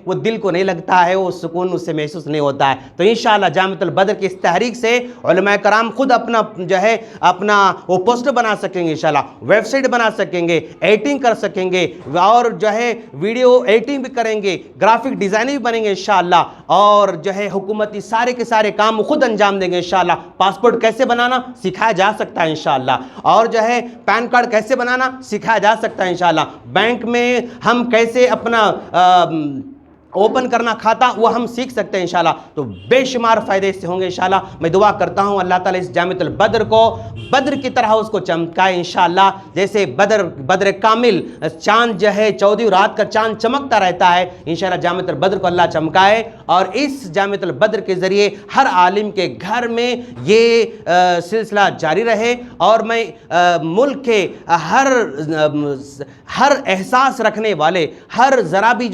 K: وہ دل کو نہیں لگتا ہے، وہ سکون اس سے محسوس نہیں ہوتا ہے. تو انشاءاللہ جامعۃ البدر کی اس تحریک سے علماء کرام خود اپنا وہ پوسٹر بنا سکیں گے انشاءاللہ، ویب سائٹ بنا سکیں گے، ایڈیٹنگ کر سکیں گے اور ویڈیو ایڈیٹنگ بھی کریں گے، گرافک ڈیزائنر بھی بنیں گے انشاءاللہ. اور حکومتی سارے کے سارے کام خود انجام دیں گے انشاءاللہ. پاسپورٹ کیسے بنانا سکھایا جا سکتا ہے انشاءاللہ. اور پین کارڈ کیسے بنانا سکھایا جا سکتا ہے انشاءاللہ. بینک میں ہم کیسے اپنا اوپن کرنا کھاتا وہ ہم سیکھ سکتے ہیں انشاءاللہ. تو بے شمار فائدے اس سے ہوں گے انشاءاللہ. میں دعا کرتا ہوں اللہ تعالیٰ اس جامعۃ البدر کو بدر کی طرح اس کو چمکائے انشاءاللہ. جیسے بدر کامل چاند 14 رات کا چاند چمکتا رہتا ہے، انشاءاللہ جامعۃ البدر کو اللہ چمکائے اور اس جامعۃ البدر کے ذریعے ہر عالم کے گھر میں یہ سلسلہ جاری رہے. اور میں ملک کے ہر احساس رکھنے والے، ہر ذرا بھی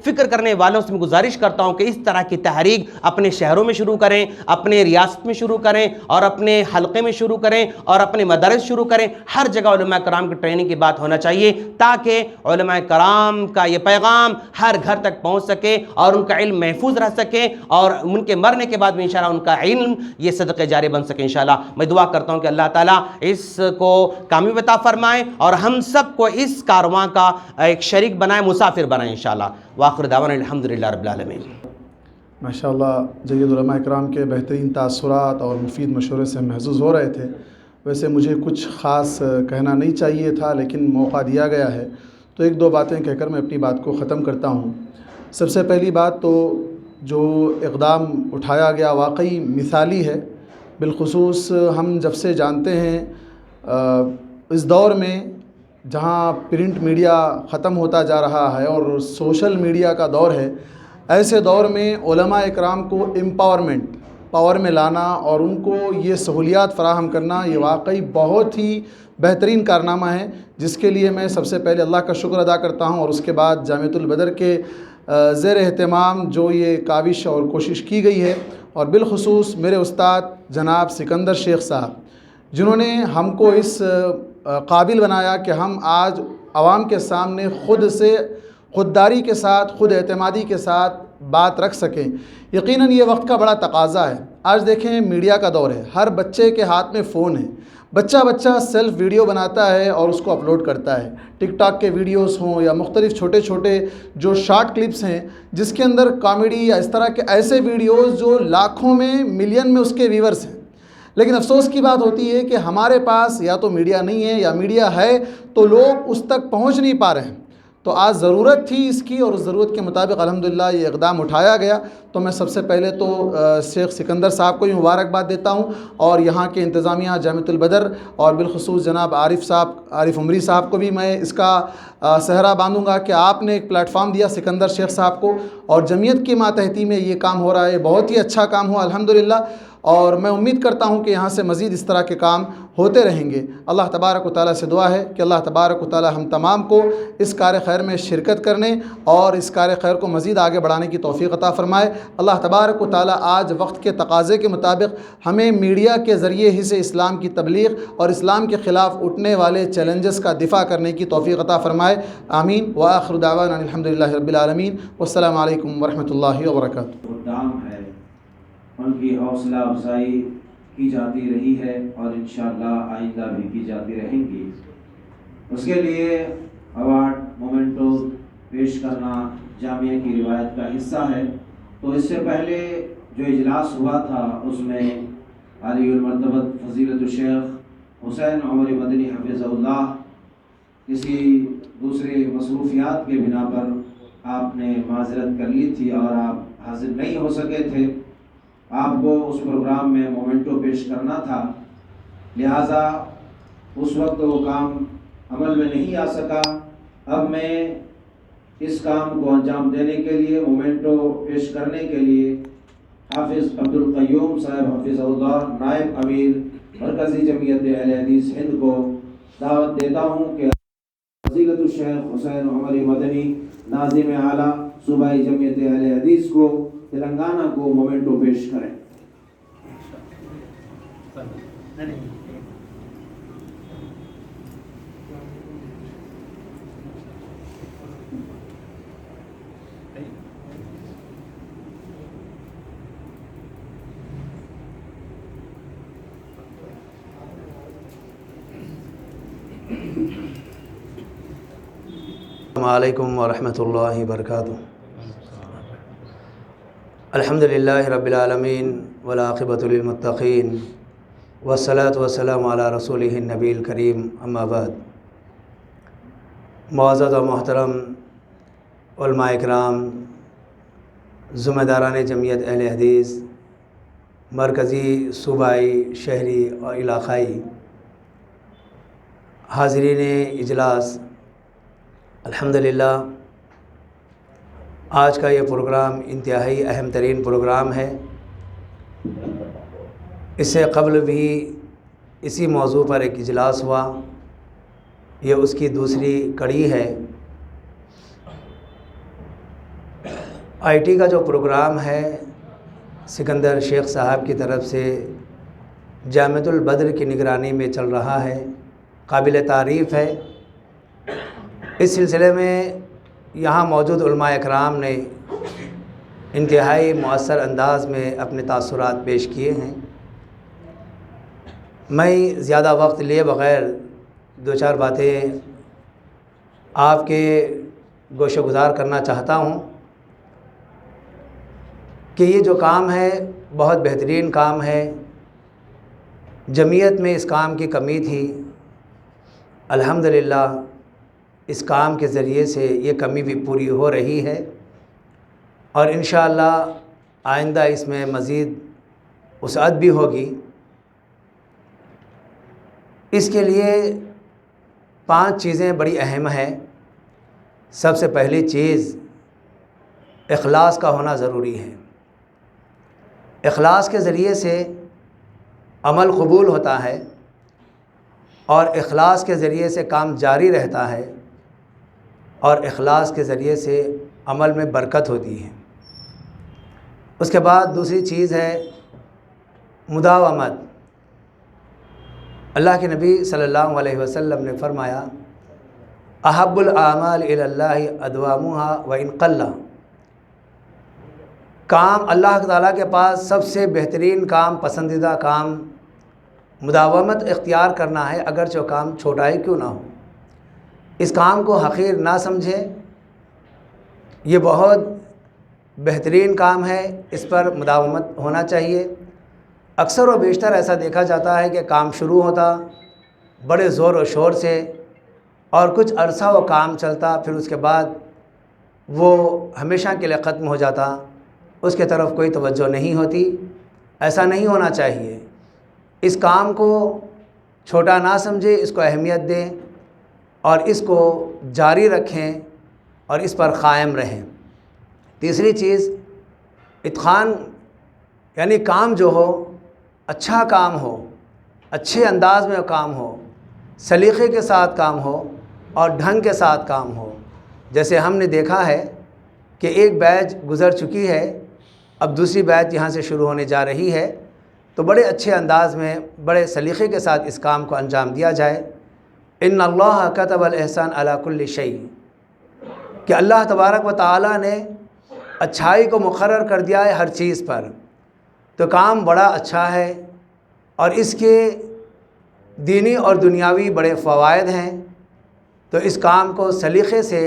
K: فکر کرنے والے والوں سے میں گزارش کرتا ہوں کہ اس طرح کی تحریک اپنے شہروں میں شروع کریں، اپنے ریاست میں شروع کریں، اور اپنے حلقے میں شروع کریں، اور اپنے مدارس شروع کریں. ہر جگہ علماء کرام کی ٹریننگ کی بات ہونا چاہیے تاکہ علماء کرام کا یہ پیغام ہر گھر تک پہنچ سکے اور ان کا علم محفوظ رہ سکے، اور ان کے مرنے کے بعد بھی انشاءاللہ ان کا علم یہ صدقہ جاری بن سکے انشاءاللہ. میں دعا کرتا ہوں کہ اللہ تعالیٰ اس کو کامیاب عطا فرمائے اور ہم سب کو اس کارواں کا ایک شریک بنائے، مسافر بنائے انشاءاللہ. وآخر دعوانا الحمدللہ رب العالمین.
L: ماشاءاللہ جید علماء اکرام کے بہترین تاثرات اور مفید مشورے سے محظوظ ہو رہے تھے. ویسے مجھے کچھ خاص کہنا نہیں چاہیے تھا، لیکن موقع دیا گیا ہے تو ایک دو باتیں کہہ کر میں اپنی بات کو ختم کرتا ہوں. سب سے پہلی بات تو جو اقدام اٹھایا گیا واقعی مثالی ہے. بالخصوص ہم جب سے جانتے ہیں اس دور میں جہاں پرنٹ میڈیا ختم ہوتا جا رہا ہے اور سوشل میڈیا کا دور ہے، ایسے دور میں علماء اکرام کو امپاورمنٹ، پاور میں لانا اور ان کو یہ سہولیات فراہم کرنا، یہ واقعی بہت ہی بہترین کارنامہ ہے، جس کے لیے میں سب سے پہلے اللہ کا شکر ادا کرتا ہوں. اور اس کے بعد جامعۃ البدر کے زیر اہتمام جو یہ کاوش اور کوشش کی گئی ہے، اور بالخصوص میرے استاد جناب سکندر شیخ صاحب، جنہوں نے ہم کو اس قابل بنایا کہ ہم آج عوام کے سامنے خودداری کے ساتھ، خود اعتمادی کے ساتھ بات رکھ سکیں. یقیناً یہ وقت کا بڑا تقاضا ہے. آج دیکھیں میڈیا کا دور ہے، ہر بچے کے ہاتھ میں فون ہے، بچہ سیلف ویڈیو بناتا ہے اور اس کو اپلوڈ کرتا ہے. ٹک ٹاک کے ویڈیوز ہوں یا مختلف چھوٹے چھوٹے جو شارٹ کلپس ہیں جس کے اندر کامیڈی یا اس طرح کے ایسے ویڈیوز جو لاکھوں میں، ملین میں اس کے ویورز ہیں. لیکن افسوس کی بات ہوتی ہے کہ ہمارے پاس یا تو میڈیا نہیں ہے یا میڈیا ہے تو لوگ اس تک پہنچ نہیں پا رہے ہیں. تو آج ضرورت تھی اس کی، اور اس ضرورت کے مطابق الحمدللہ یہ اقدام اٹھایا گیا. تو میں سب سے پہلے تو شیخ سکندر صاحب کو مبارکباد دیتا ہوں، اور یہاں کے انتظامیہ جامعۃ البدر اور بالخصوص جناب عارف عمری صاحب کو بھی میں اس کا سہرا باندھوں گا کہ آپ نے ایک پلیٹ فارم دیا سکندر شیخ صاحب کو، اور جمعیت کی ماتحتی میں یہ کام ہو رہا ہے. بہت ہی اچھا کام ہوا الحمدللہ، اور میں امید کرتا ہوں کہ یہاں سے مزید اس طرح کے کام ہوتے رہیں گے. اللہ تبارک و تعالیٰ سے دعا ہے کہ اللہ تبارک و تعالیٰ ہم تمام کو اس کار خیر میں شرکت کرنے اور اس کار خیر کو مزید آگے بڑھانے کی توفیق عطا فرمائے. اللہ تبارک و تعالیٰ آج وقت کے تقاضے کے مطابق ہمیں میڈیا کے ذریعے ہی سے اسلام کی تبلیغ اور اسلام کے خلاف اٹھنے والے چیلنجز کا دفاع کرنے کی توفیق عطا فرمائے. آمین. وآخر دعوانا الحمدللہ رب العالمین. والسلام علیکم ورحمۃ اللہ وبرکاتہ.
A: ان کی حوصلہ افزائی کی جاتی رہی ہے اور انشاءاللہ آئندہ بھی کی جاتی رہیں گی. اس کے لیے ایوارڈ مومنٹو پیش کرنا جامعہ کی روایت کا حصہ ہے. تو اس سے پہلے جو اجلاس ہوا تھا اس میں عالی المرتبت فضیلت الشیخ حسین عمر مدنی حفظہ اللہ کسی دوسرے مصروفیات کے بنا پر آپ نے معذرت کر لی تھی اور آپ حاضر نہیں ہو سکے تھے. آپ کو اس پروگرام میں مومنٹو پیش کرنا تھا، لہٰذا اس وقت وہ کام عمل میں نہیں آ سکا. اب میں اس کام کو انجام دینے کے لیے، مومنٹو پیش کرنے کے لیے حافظ عبدالقیوم صاحب حفظہ اللہ، نائب امیر مرکزی جمعیت اہل حدیث ہند کو دعوت دیتا ہوں کہ فضیلت الشیخ حسین عمر مدنی ناظم اعلیٰ صوبائی جمعیت اہل حدیث کو تلنگانہ کو مومنٹو پیش کریں.
M: السلام علیکم ورحمۃ اللہ وبرکاتہ. الحمدللہ رب العالمین والعاقبۃ للمتقین والصلاۃ والسلام علی رسولہ النبی الکریم. اما بعد. معزز و محترم علماء اکرام، ذمہ داران جمعیت اہل حدیث مرکزی، صوبائی، شہری اور علاقائی حاضرین اجلاس، الحمدللہ آج کا یہ پروگرام انتہائی اہم ترین پروگرام ہے. اس سے قبل بھی اسی موضوع پر ایک اجلاس ہوا، یہ اس کی دوسری کڑی ہے. IT کا جو پروگرام ہے سکندر شیخ صاحب کی طرف سے جامعۃ البدر کی نگرانی میں چل رہا ہے، قابل تعریف ہے۔ اس سلسلے میں یہاں موجود علماء اکرام نے انتہائی مؤثر انداز میں اپنے تاثرات پیش کیے ہیں۔ میں زیادہ وقت لیے بغیر دو چار باتیں آپ کے گوش گزار کرنا چاہتا ہوں کہ یہ جو کام ہے بہت بہترین کام ہے۔ جمعیت میں اس کام کی کمی تھی، الحمدللہ اس کام کے ذریعے سے یہ کمی بھی پوری ہو رہی ہے، اور انشاءاللہ آئندہ اس میں مزید وسعت بھی ہوگی۔ اس کے لیے 5 چیزیں بڑی اہم ہیں۔ سب سے پہلی چیز اخلاص کا ہونا ضروری ہے۔ اخلاص کے ذریعے سے عمل قبول ہوتا ہے، اور اخلاص کے ذریعے سے کام جاری رہتا ہے، اور اخلاص کے ذریعے سے عمل میں برکت ہوتی ہے۔ اس کے بعد دوسری چیز ہے مداومت۔ اللہ کے نبی صلی اللہ علیہ وسلم نے فرمایا احب الاعمال الی اللہ ادوامها وان قل۔ کام اللہ تعالیٰ کے پاس سب سے بہترین کام، پسندیدہ کام مداومت اختیار کرنا ہے، اگرچہ کام چھوٹا ہی کیوں نہ ہو۔ اس کام کو حقیر نہ سمجھیں، یہ بہت بہترین کام ہے، اس پر مداومت ہونا چاہیے۔ اکثر و بیشتر ایسا دیکھا جاتا ہے کہ کام شروع ہوتا بڑے زور و شور سے، اور کچھ عرصہ وہ کام چلتا، پھر اس کے بعد وہ ہمیشہ کے لیے ختم ہو جاتا، اس کے طرف کوئی توجہ نہیں ہوتی۔ ایسا نہیں ہونا چاہیے۔ اس کام کو چھوٹا نہ سمجھیں، اس کو اہمیت دیں، اور اس کو جاری رکھیں، اور اس پر قائم رہیں۔ تیسری چیز اتقان، یعنی کام جو ہو اچھا کام ہو، اچھے انداز میں کام ہو، سلیقے کے ساتھ کام ہو، اور ڈھنگ کے ساتھ کام ہو۔ جیسے ہم نے دیکھا ہے کہ ایک بیچ گزر چکی ہے، اب دوسری بیچ یہاں سے شروع ہونے جا رہی ہے، تو بڑے اچھے انداز میں بڑے سلیقے کے ساتھ اس کام کو انجام دیا جائے۔ ان اللہ کتب الاحسان علی کل شیء، کہ اللہ تبارک و تعالیٰ نے اچھائی کو مقرر کر دیا ہے ہر چیز پر، تو کام بڑا اچھا ہے، اور اس کے دینی اور دنیاوی بڑے فوائد ہیں۔ تو اس کام کو سلیقے سے،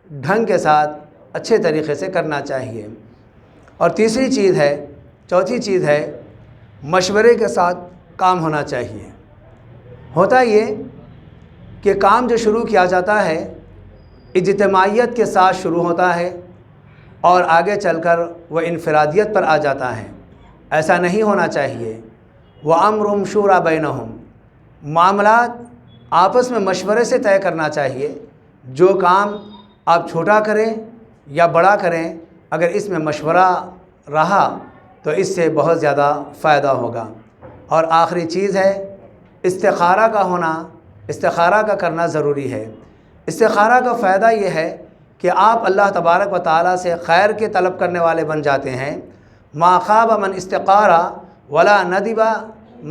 M: ڈھنگ کے ساتھ، اچھے طریقے سے کرنا چاہیے۔ اور تیسری چیز ہے، چوتھی چیز ہے مشورے کے ساتھ کام ہونا چاہیے۔ ہوتا یہ کہ کام جو شروع کیا جاتا ہے اجتماعیت کے ساتھ شروع ہوتا ہے، اور آگے چل کر وہ انفرادیت پر آ جاتا ہے۔ ایسا نہیں ہونا چاہیے۔ وَأَمْرُهُمْ شُورَىٰ بَيْنَهُمْ، معاملات آپس میں مشورے سے طے کرنا چاہیے۔ جو کام آپ چھوٹا کریں یا بڑا کریں، اگر اس میں مشورہ رہا تو اس سے بہت زیادہ فائدہ ہوگا۔ اور آخری چیز ہے استخارہ کا ہونا، استخارہ کا کرنا ضروری ہے۔ استخارہ کا فائدہ یہ ہے کہ آپ اللہ تبارک و تعالیٰ سے خیر کے طلب کرنے والے بن جاتے ہیں۔ ما خاب من استخارہ ولا ندب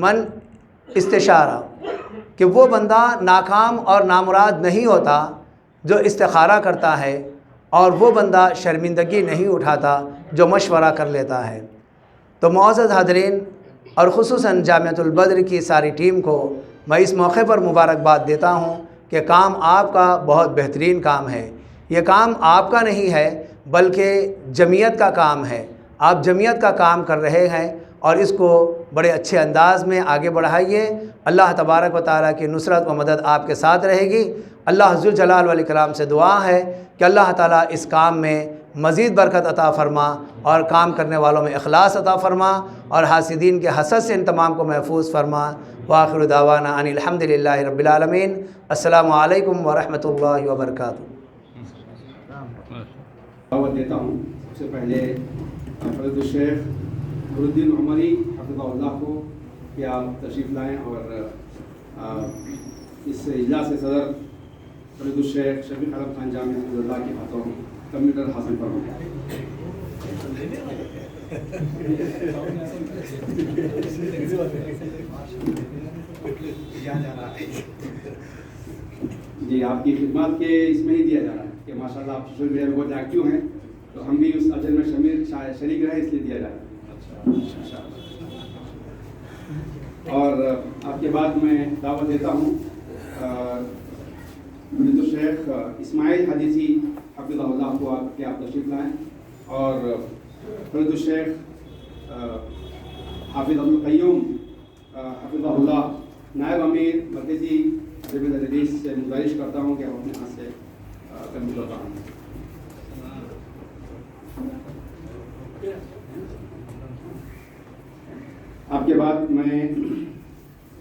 M: من استشارہ، کہ وہ بندہ ناکام اور نامراد نہیں ہوتا جو استخارہ کرتا ہے، اور وہ بندہ شرمندگی نہیں اٹھاتا جو مشورہ کر لیتا ہے۔ تو معزز حاضرین، اور خصوصاً جامعۃ البدر کی ساری ٹیم کو میں اس موقع پر مبارکباد دیتا ہوں کہ کام آپ کا بہت بہترین کام ہے۔ یہ کام آپ کا نہیں ہے بلکہ جمعیت کا کام ہے۔ آپ جمعیت کا کام کر رہے ہیں، اور اس کو بڑے اچھے انداز میں آگے بڑھائیے۔ اللہ تبارک و تعالیٰ کی نصرت و مدد آپ کے ساتھ رہے گی۔ اللہ ذوالجلال والاکرام سے دعا ہے کہ اللہ تعالیٰ اس کام میں مزید برکت عطا فرما، اور کام کرنے والوں میں اخلاص عطا فرما، اور حاسدین کے حسد سے ان تمام کو محفوظ فرما۔ وآخر دعوانا ان الحمد للہ رب العالمین۔ السلام علیکم ورحمۃ اللہ وبرکاتہ۔
D: دعوت دیتا ہوں سب سے پہلے فضیلت الشیخ نورالدین عمری حفظہ اللہ کو کہ آپ تشریف لائیں، اور اس اجلاس سے صدر فضیلت الشیخ شفیق علم خان جامعہ حفظہ اللہ کے ہاتھوں کمپیوٹر حاصل فرمائیں. جی آپ کی خدمات کے اس میں ہی دیا جا رہا ہے کہ ماشاءاللہ آپ سوشل میڈیا میں بہت ایکٹیو ہیں، تو ہم بھی اس اجر میں شریک رہے اس لیے دیا جا رہا ہے. اور آپ کے بعد میں دعوت دیتا ہوں فضیلۃ الشیخ اسماعیل حدیثی حفظہ اللہ کو کہ آپ تشریف لائیں، اور فضیلۃ الشیخ حافظ عبدالقیوم حفظہ اللہ نائب امیر مرکزی جامعۃ الحدیث سے گزارش کرتا ہوں کہ آپ اپنے ہاتھ سے کمپیوٹر پڑھائیں. آپ کے بعد میں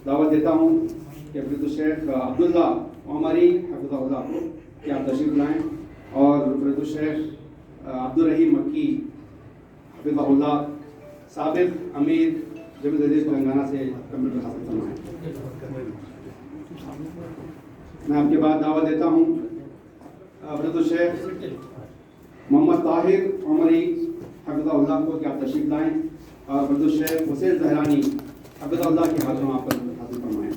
D: دعوت دیتا ہوں کہ فضیلۃ الشیخ عبداللہ عمری حفظہ اللہ کو کہ آپ تشریف لائیں، اور فضیلۃ الشیخ عبدالرحیم مکی حفظہ اللہ سابق امیر جامعۃ الحدیث تلنگانہ سے کمپیوٹر حاصل فرمائیں. میں آپ کے بعد دعوت دیتا ہوں فضیلۃ الشیخ محمد طاہر عمری حفظہ اللہ کو کہ آپ تشریف لائیں، اور فضیلۃ الشیخ حسین زہرانی حفظہ اللہ کے ہاتھوں آپ پر حاصل فرمائیں.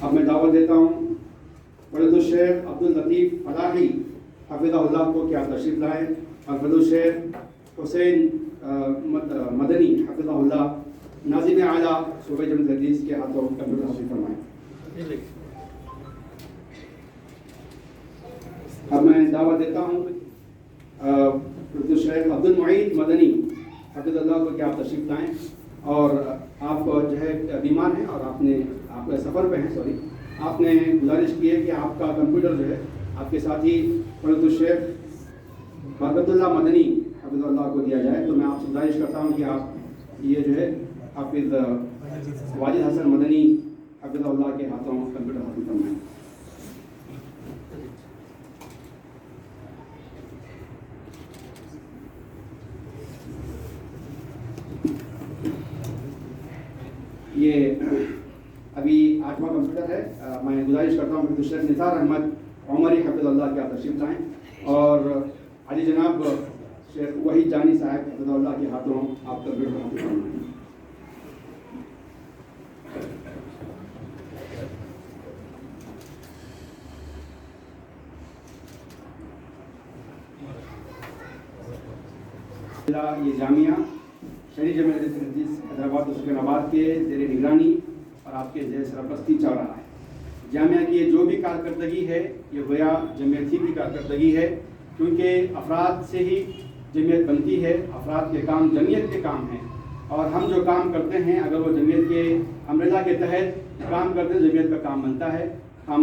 D: اب میں دعوت دیتا ہوں فضیلۃ الشیخ عبداللطیف فلاحی حفظہ اللہ کو کہ آپ تشریف لائیں، اور فضیلۃ الشیخ حسین مدنی حفظہ اللہ ناظم اعلیٰ صوبہ جامعۃ الحدیث کے ہاتھوں کمپیوٹر حاصل فرمائیں. اب میں دعوت دیتا ہوں فضیلۃ الشیخ عبد المعید مدنی حفظہ اللہ کو کہ آپ تشریف لائیں، اور آپ جو ہے بیمار ہیں اور آپ سفر پہ ہیں، آپ نے گزارش کی ہے کہ آپ کا کمپیوٹر جو ہے آپ کے ساتھی فضیلۃ الشیخ برکت اللہ مدنی حفظہ اللہ کو دیا جائے. تو میں آپ سے گزارش کرتا ہوں کہ آپ یہ جو ہے حافظ واجد حسن مدنی حفظہ اللہ کے ہاتھوں کمپیوٹر حاصل فرمائیں. یہ ابھی 8واں کمپیوٹر ہے. میں گزارش کرتا ہوں کہ شیخ نثار احمد عمری حفظہ اللہ کے آپ تشریف لائیں، اور علی جناب شیخ وحید جانی صاحب حفظہ اللہ کے ہاتھوں آپ کمپیوٹر حاصل فرمائیں. یہ جامعہ شہری جامعۃ الحدیث حیدرآباد و سکندرآباد کے زیر نگرانی اور آپ کے زیر سرپرستی چل رہا ہے. جامعہ کی یہ جو بھی کارکردگی ہے یہ گویا جمعیت ہی کی کارکردگی ہے، کیونکہ افراد سے ہی جمعیت بنتی ہے، افراد کے کام جمعیت کے کام ہیں، اور ہم جو کام کرتے ہیں اگر وہ جمعیت کے امرزہ کے تحت کام کرتے ہیں جمعیت کا کام بنتا ہے. ہم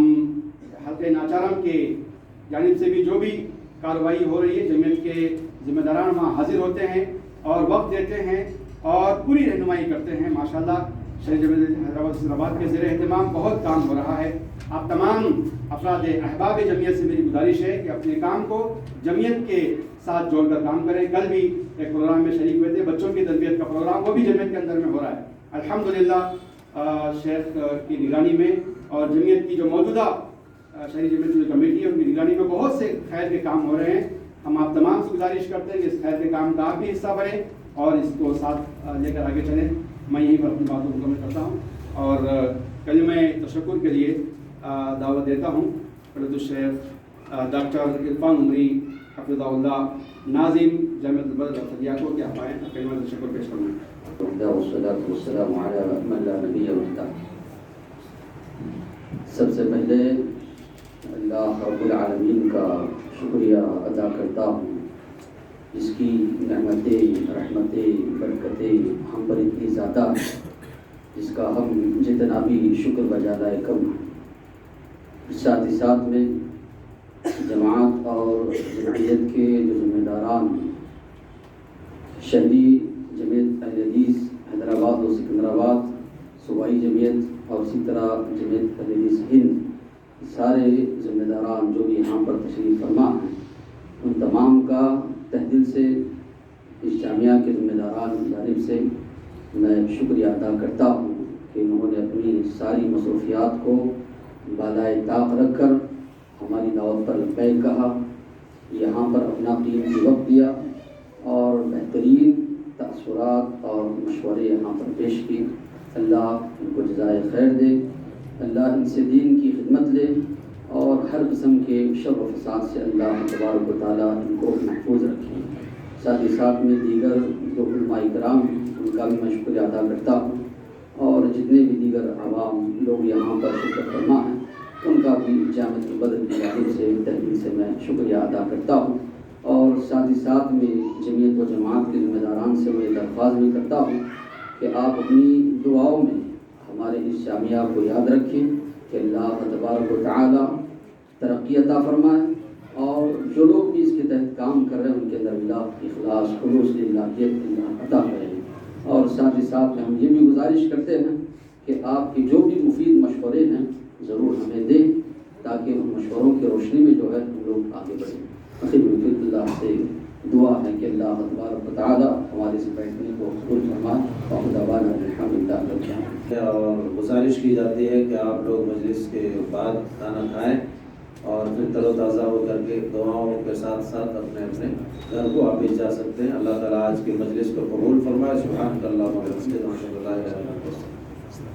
D: حلقہ ناچارم کے جانب سے بھی جو بھی کارروائی ہو رہی ہے جمعیت کے ذمہ داران وہاں حاضر ہوتے ہیں اور وقت دیتے ہیں اور پوری رہنمائی کرتے ہیں. ماشاءاللہ شہری جامعۃ حیدرآباد سکندرآباد کے زیر اہتمام بہت کام ہو رہا ہے. آپ تمام افراد احباب جمعیت سے میری گزارش ہے کہ اپنے کام کو جمعیت کے ساتھ جوڑ کر کام کریں. کل بھی ایک پروگرام میں شریک ہوئے تھے، بچوں کی تربیت کا پروگرام، وہ بھی جمعیت کے اندر میں ہو رہا ہے الحمدللہ شیخ کی نگرانی میں، اور جمعیت کی جو موجودہ شہری جمعیت کی کمیٹی ہے ان کی نگرانی میں بہت سے خیر کے کام ہو رہے ہیں. ہم آپ تمام سے گزارش کرتے ہیں کہ اس خیر کے کام کا آپ بھی حصہ بنیں اور اس کو ساتھ لے کر آگے چلیں. میں یہیں پر اپنی باتوں کو مکمل کرتا ہوں اور کلمہ تشکر کے لیے دعوت دیتا ہوں فضیلۃ الشیخ ڈاکٹر عرفان عمری حفظہ اللہ ناظم جامعۃ البدر الفدیہ کو کہ آپ آئیں کلمہ تشکر پیش فرمائیں.
N: والصلاة والسلام علی من لا نبی بعدہ. سب سے پہلے اللہ رب العالمین کا شکریہ ادا کرتا ہوں جس کی نعمتیں، رحمتیں، برکتیں ہم پر اتنی زیادہ جس کا ہم جتنا بھی شکر بجا لائے کم ہے. ساتھ ہی ساتھ میں جماعت اور جمعیت کے جو ذمہ داران شہری جمعیت اہل حدیث حیدرآباد و سکندرآباد، صوبائی جمعیت اور اسی طرح جمعیت اہل حدیث ہند، سارے ذمہ داران جو بھی یہاں پر تشریف فرما ہیں ان تمام کا تہ دل سے اس جامعہ کے ذمہ داران کی جانب سے میں شکریہ ادا کرتا ہوں کہ انہوں نے اپنی ساری مصروفیات کو بالائے طاق رکھ کر ہماری دعوت پر لبیک کہا، یہاں پر اپنا قیمتی وقت دیا اور بہترین تاثرات اور مشورے یہاں پر پیش کی۔ اللہ ان کو جزائے خیر دے، اللہ ان سے دین کی خدمت لے اور ہر قسم کے شر و فساد سے اللہ تبارک و تعالیٰ ان کو محفوظ رکھے۔ ساتھ ہی ساتھ میں دیگر جو علماء کرام ان کا بھی میں شکریہ ادا کرتا ہوں، اور جتنے بھی دیگر عوام لوگ یہاں پر شرکت فرما ہیں ان کا بھی جامعۃ البدر کی جانب سے تحریر سے میں شکریہ ادا کرتا ہوں، اور ساتھ ہی ساتھ میں جمعیت و جماعت کے ذمہ داران سے میں درخواست بھی کرتا ہوں کہ آپ اپنی دعاؤں میں ہمارے اس جامعہ کو یاد رکھیں کہ اللہ تبارک و تعالیٰ ترقی عطا فرمائے، اور جو لوگ بھی اس کے تحت کام کر رہے ہیں ان کے اندر اللہ اخلاص خلوص للہیت اللہ عطا کریں۔ اور ساتھ ہی ساتھ ہم یہ بھی گزارش کرتے ہیں کہ آپ کے جو بھی مفید مشورے ہیں ضرور ہمیں دیں تاکہ ان مشوروں کی روشنی میں جو ہے ہم لوگ آگے بڑھیں۔ خدمت اللہ سے دعا ہے کہ اللہ تبارک و تعالیٰ ہمارے اس بیٹھنے کو قبول فرمائے، اور دعوانا الحمدللہ رب العالمین۔
A: اور گزارش کی جاتی ہے کہ آپ لوگ مجلس کے بعد کھانا کھائیں اور پھر تر و تازہ ہو کر کے دعاؤں کے ساتھ ساتھ اپنے اپنے گھر کو آپ بھی جا سکتے ہیں۔ اللہ تعالیٰ آج کے مجلس کو قبول فرمائے۔ سبحانک اللہم و بحمدک، اشہد ان لا الہ الا انت